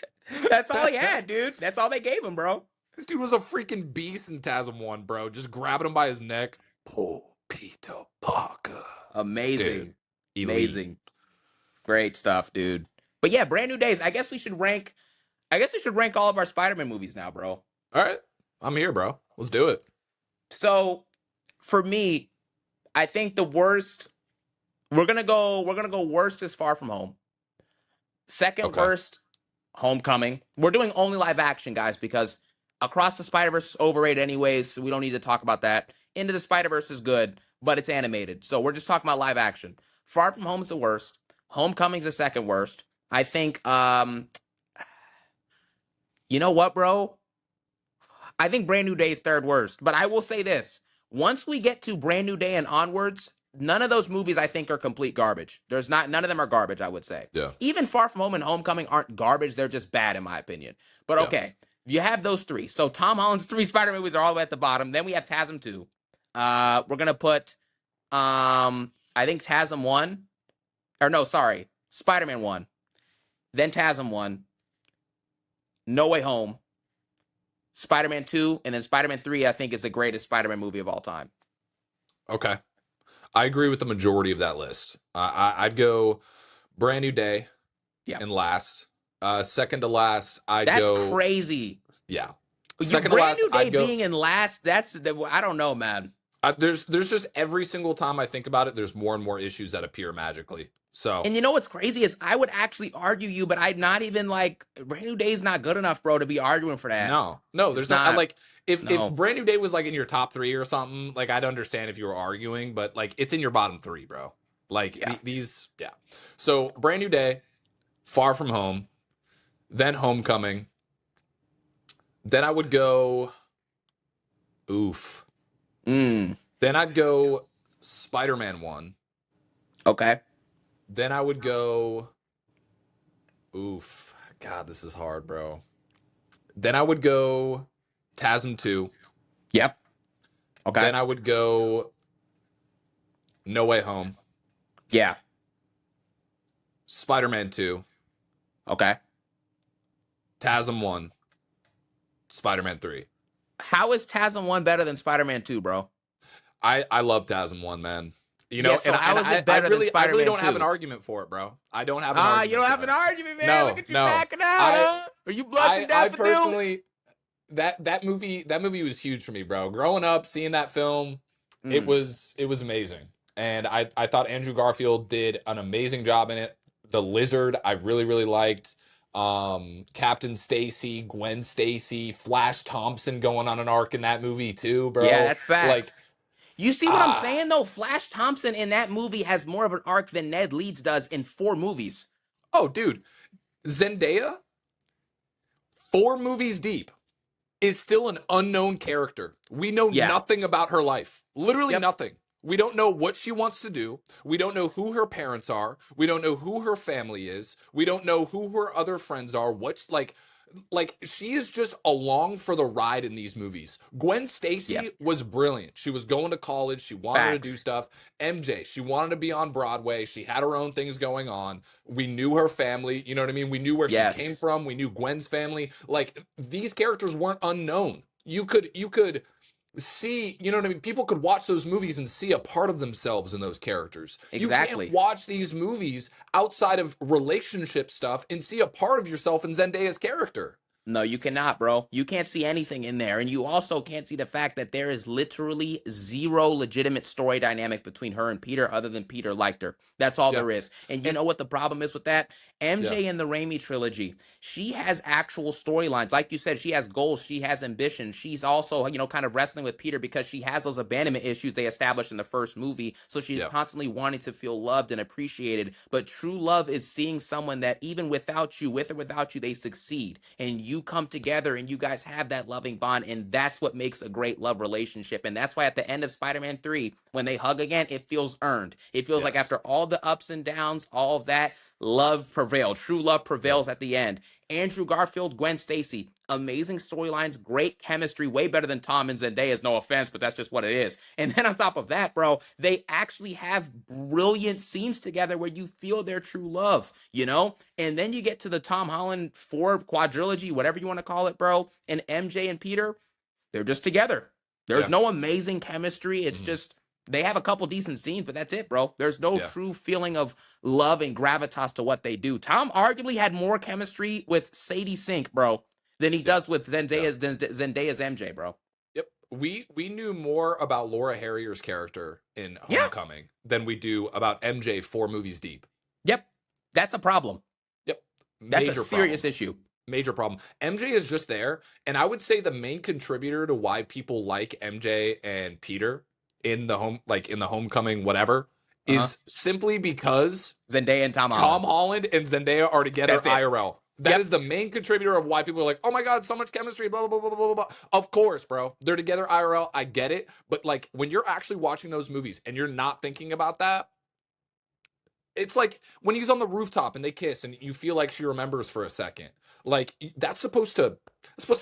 That's all he had, dude. That's all they gave him, bro. This dude was a freaking beast in TASM 1, bro. Just grabbing him by his neck. Poor Peter Parker. Amazing. Dude, Amazing. Great stuff, dude. But yeah, Brand New Days. I guess we should rank all of our Spider-Man movies now, bro. All right. I'm here, bro. Let's do it. So, for me, I think the worst we're going to go worst is Far From Home. Second Okay. worst, Homecoming. We're doing only live action, guys, because Across the Spider-Verse is overrated anyways, so we don't need to talk about that. Into the Spider-Verse is good, but it's animated. So we're just talking about live action. Far From Home is the worst. Homecoming's the second worst. I think you know what, bro? I think Brand New Day is third worst. But I will say this. Once we get to Brand New Day and onwards, none of those movies I think are complete garbage. None of them are garbage, I would say. Yeah. Even Far From Home and Homecoming aren't garbage. They're just bad, in my opinion. But Yeah. okay, you have those three. So Tom Holland's three Spider movies are all the way at the bottom. Then we have TASM 2. We're going to put, I think TASM 1. Or no, sorry. Spider-Man 1. Then TASM 1. No Way Home. Spider-Man 2, and then Spider-Man 3, I think, is the greatest Spider-Man movie of all time. Okay. I agree with the majority of that list. I'd go Brand New Day in last. Second to last, That's crazy. Yeah. Second to last, Brand New Day being in last, I don't know, man. There's just every single time I think about it, there's more and more issues that appear magically. So, and you know what's crazy is I would actually argue you, but I'm not even like Brand New Day is not good enough, bro, to be arguing for that. No, there's not like if Brand New Day was like in your top 3 or something, like I'd understand if you were arguing, but like it's in your bottom 3, bro. Like these. So Brand New Day, Far From Home, then Homecoming. Then I would go. Oof. Then I'd go Spider-Man 1. Okay. Then I would go. Oof. God, this is hard, bro. Then I would go TASM 2. Yep. Okay. Then I would go No Way Home. Yeah. Spider-Man 2. Okay. TASM 1. Spider-Man 3. How is TASM 1 better than Spider-Man 2, bro? I love TASM 1, man. You know, so how is it better than Spider-Man 2? I really don't have an argument for it, bro. I don't have an argument. You don't have an argument, man. No, look at you backing out. Are you blushing I daffodil? personally that movie was huge for me, bro. Growing up, seeing that film, it was amazing. And I thought Andrew Garfield did an amazing job in it. The Lizard, I really, really liked. Captain Stacy, Gwen Stacy, Flash Thompson going on an arc in that movie too, bro. Yeah, that's facts. Like, you see what I'm saying though? Flash Thompson in that movie has more of an arc than Ned Leeds does in 4 movies. Oh, dude. Zendaya, 4 movies deep, is still an unknown character. We know nothing about her life. Literally nothing. We don't know what she wants to do. We don't know who her parents are. We don't know who her family is. We don't know who her other friends are. What's like she is just along for the ride in these movies. Gwen Stacy was brilliant. She was going to college. She wanted to do stuff. MJ, she wanted to be on Broadway. She had her own things going on. We knew her family. You know what I mean? We knew where she came from. We knew Gwen's family. Like, these characters weren't unknown. You could see, you know what I mean? People could watch those movies and see a part of themselves in those characters. Exactly. You can't watch these movies outside of relationship stuff and see a part of yourself in Zendaya's character. No, you cannot, bro. You can't see anything in there. And you also can't see the fact that there is literally zero legitimate story dynamic between her and Peter other than Peter liked her. That's all Yeah. there is. And you And know what the problem is with that? yeah. MJ in the Raimi trilogy, she has actual storylines. Like you said, she has goals, she has ambition. She's also, kind of wrestling with Peter because she has those abandonment issues they established in the first movie. So she's Yeah. constantly wanting to feel loved and appreciated. But true love is seeing someone that even without you, with or without you, they succeed. And you come together and you guys have that loving bond. And that's what makes a great love relationship. And that's why at the end of Spider-Man 3, when they hug again, it feels earned. It feels like Yes. after all the ups and downs, all of that, love prevailed. True love Yep. prevails at the end. Andrew Garfield, Gwen Stacy, amazing storylines, great chemistry, way better than Tom and Zendaya's, no offense, but that's just what it is. And then on top of that, bro, they actually have brilliant scenes together where you feel their true love, And then you get to the Tom Holland 4 quadrilogy, whatever you want to call it, bro, and MJ and Peter, they're just together. There's Yeah. no amazing chemistry. It's Mhm. just they have a couple decent scenes, but that's it, bro. There's no Yeah. true feeling of love and gravitas to what they do. Tom arguably had more chemistry with Sadie Sink, bro, than he Yeah. does with Yeah. Zendaya's MJ, bro. Yep. We knew more about Laura Harrier's character in Yeah. Homecoming than we do about MJ 4 movies deep. Yep. That's a problem. Yep. That's a Major serious problem. issue. Major problem. MJ is just there, and I would say the main contributor to why people like MJ and Peter in the Homecoming whatever is simply because Zendaya and Tom Tom Holland. Holland and Zendaya are together That's it. IRL. That Yep. is the main contributor of why people are like, oh my God, so much chemistry, blah, blah, blah, blah, blah, blah. Of course, bro. They're together IRL. I get it. But like when you're actually watching those movies and you're not thinking about that, it's like when he's on the rooftop and they kiss and you feel like she remembers for a second. Like that's supposed to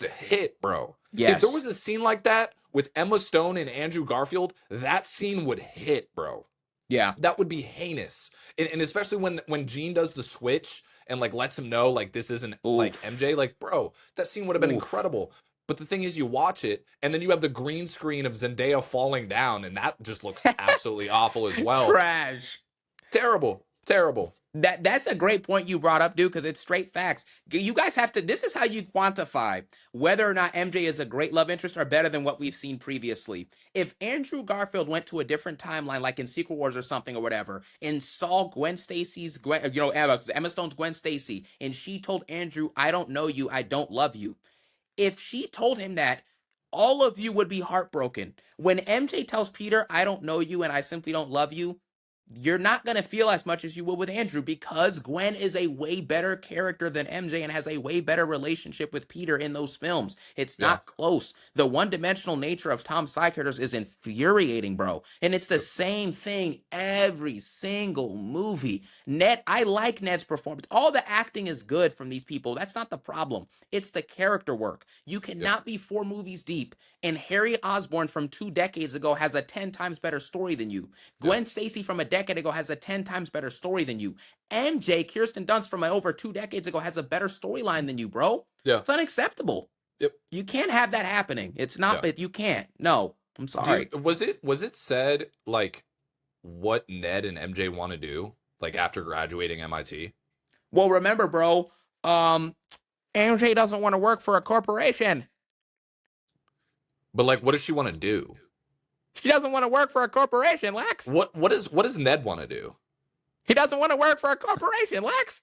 hit, bro. If there Yes. was a scene like that with Emma Stone and Andrew Garfield, that scene would hit, bro. Yeah. That would be heinous. And especially when Gene does the switch and like lets him know like this isn't like Oof. MJ, like bro, that scene would have been Oof. incredible. But the thing is, you watch it and then you have the green screen of Zendaya falling down, and that just looks absolutely awful as well. Trash. Terrible. That's a great point you brought up, dude, because it's straight facts. You guys have to, this is how you quantify whether or not MJ is a great love interest or better than what we've seen previously. If Andrew Garfield went to a different timeline, like in Secret Wars or something or whatever, and saw Emma Stone's Gwen Stacy, and she told Andrew, I don't know you, I don't love you. If she told him that, all of you would be heartbroken. When MJ tells Peter, I don't know you and I simply don't love you, you're not going to feel as much as you would with Andrew because Gwen is a way better character than MJ and has a way better relationship with Peter in those films. It's not close. The one-dimensional nature of Tom's side characters is infuriating, bro. And it's the same thing every single movie. I like Ned's performance. All the acting is good from these people. That's not the problem. It's the character work. You cannot be 4 movies deep, and Harry Osborn from 2 decades ago has a 10 times better story than you. Gwen Stacy from a decade ago has a 10 times better story than you. MJ, Kirsten Dunst from over 2 decades ago has a better storyline than you, bro. Yeah. It's unacceptable. Yep. You can't have that happening. It's not, you can't. No, I'm sorry. Dude, was it said like what Ned and MJ want to do like after graduating MIT? Well, remember, bro, MJ doesn't want to work for a corporation. But like, what does she want to do? She doesn't want to work for a corporation, Lex. What does Ned want to do? He doesn't want to work for a corporation, Lex.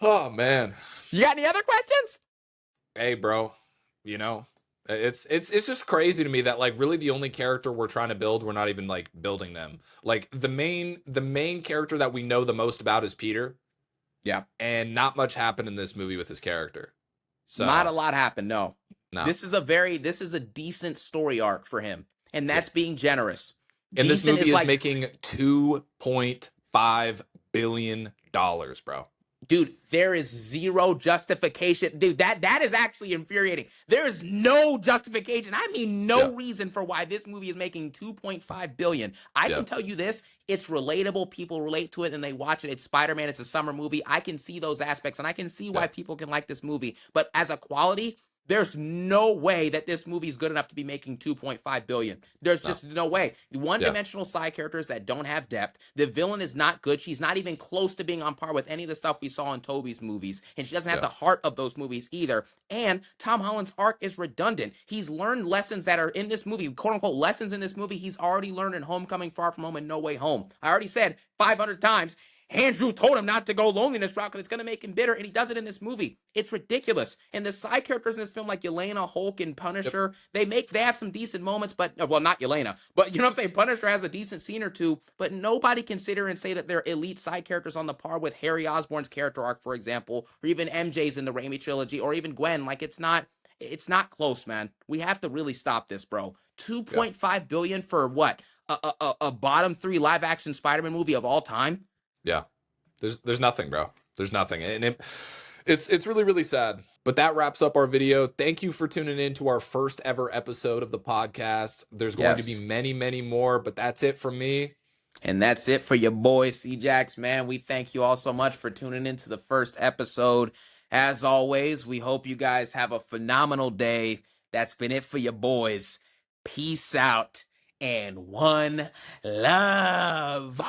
Oh man. You got any other questions? Hey, bro. It's just crazy to me that like really the only character we're trying to build, we're not even like building them. Like the main character that we know the most about is Peter. Yeah. And not much happened in this movie with his character. So not a lot happened, no. No. This is a decent story arc for him. And that's being generous. And Decent this movie is like, making $2.5 billion, bro. Dude, there is zero justification. Dude, that is actually infuriating. There is no justification. I mean, no reason for why this movie is making $2.5 billion. I can tell you this. It's relatable. People relate to it and they watch it. It's Spider-Man. It's a summer movie. I can see those aspects and I can see why people can like this movie. But as a quality, There's no way that this movie is good enough to be making 2.5 billion. There's No. just no way. Yeah. One-dimensional side characters that don't have depth. The villain is not good. She's not even close to being on par with any of the stuff we saw in Tobey's movies, and she doesn't have Yeah. the heart of those movies either. And Tom Holland's arc is redundant. He's learned lessons that are in this movie, quote unquote lessons in this movie. He's already learned in Homecoming, Far From Home, and No Way Home. I already said 500 times Andrew told him not to go loneliness route because it's going to make him bitter, and he does it in this movie. It's ridiculous. And the side characters in this film, like Yelena, Hulk, and Punisher, they have some decent moments, but, well, not Yelena, but you know what I'm saying? Punisher has a decent scene or two, but nobody can sit here and say that they're elite side characters on the par with Harry Osborn's character arc, for example, or even MJ's in the Raimi trilogy, or even Gwen. Like, it's not close, man. We have to really stop this, bro. 2.5 billion for what? A bottom three live action Spider-Man movie of all time? Yeah. There's nothing, bro. There's nothing. And it's really, really sad. But that wraps up our video. Thank you for tuning in to our first ever episode of the podcast. There's going to be many, many more, but that's it from me. And that's it for your boy, C-Jax, man. We thank you all so much for tuning into the first episode. As always, we hope you guys have a phenomenal day. That's been it for your boys. Peace out and one love.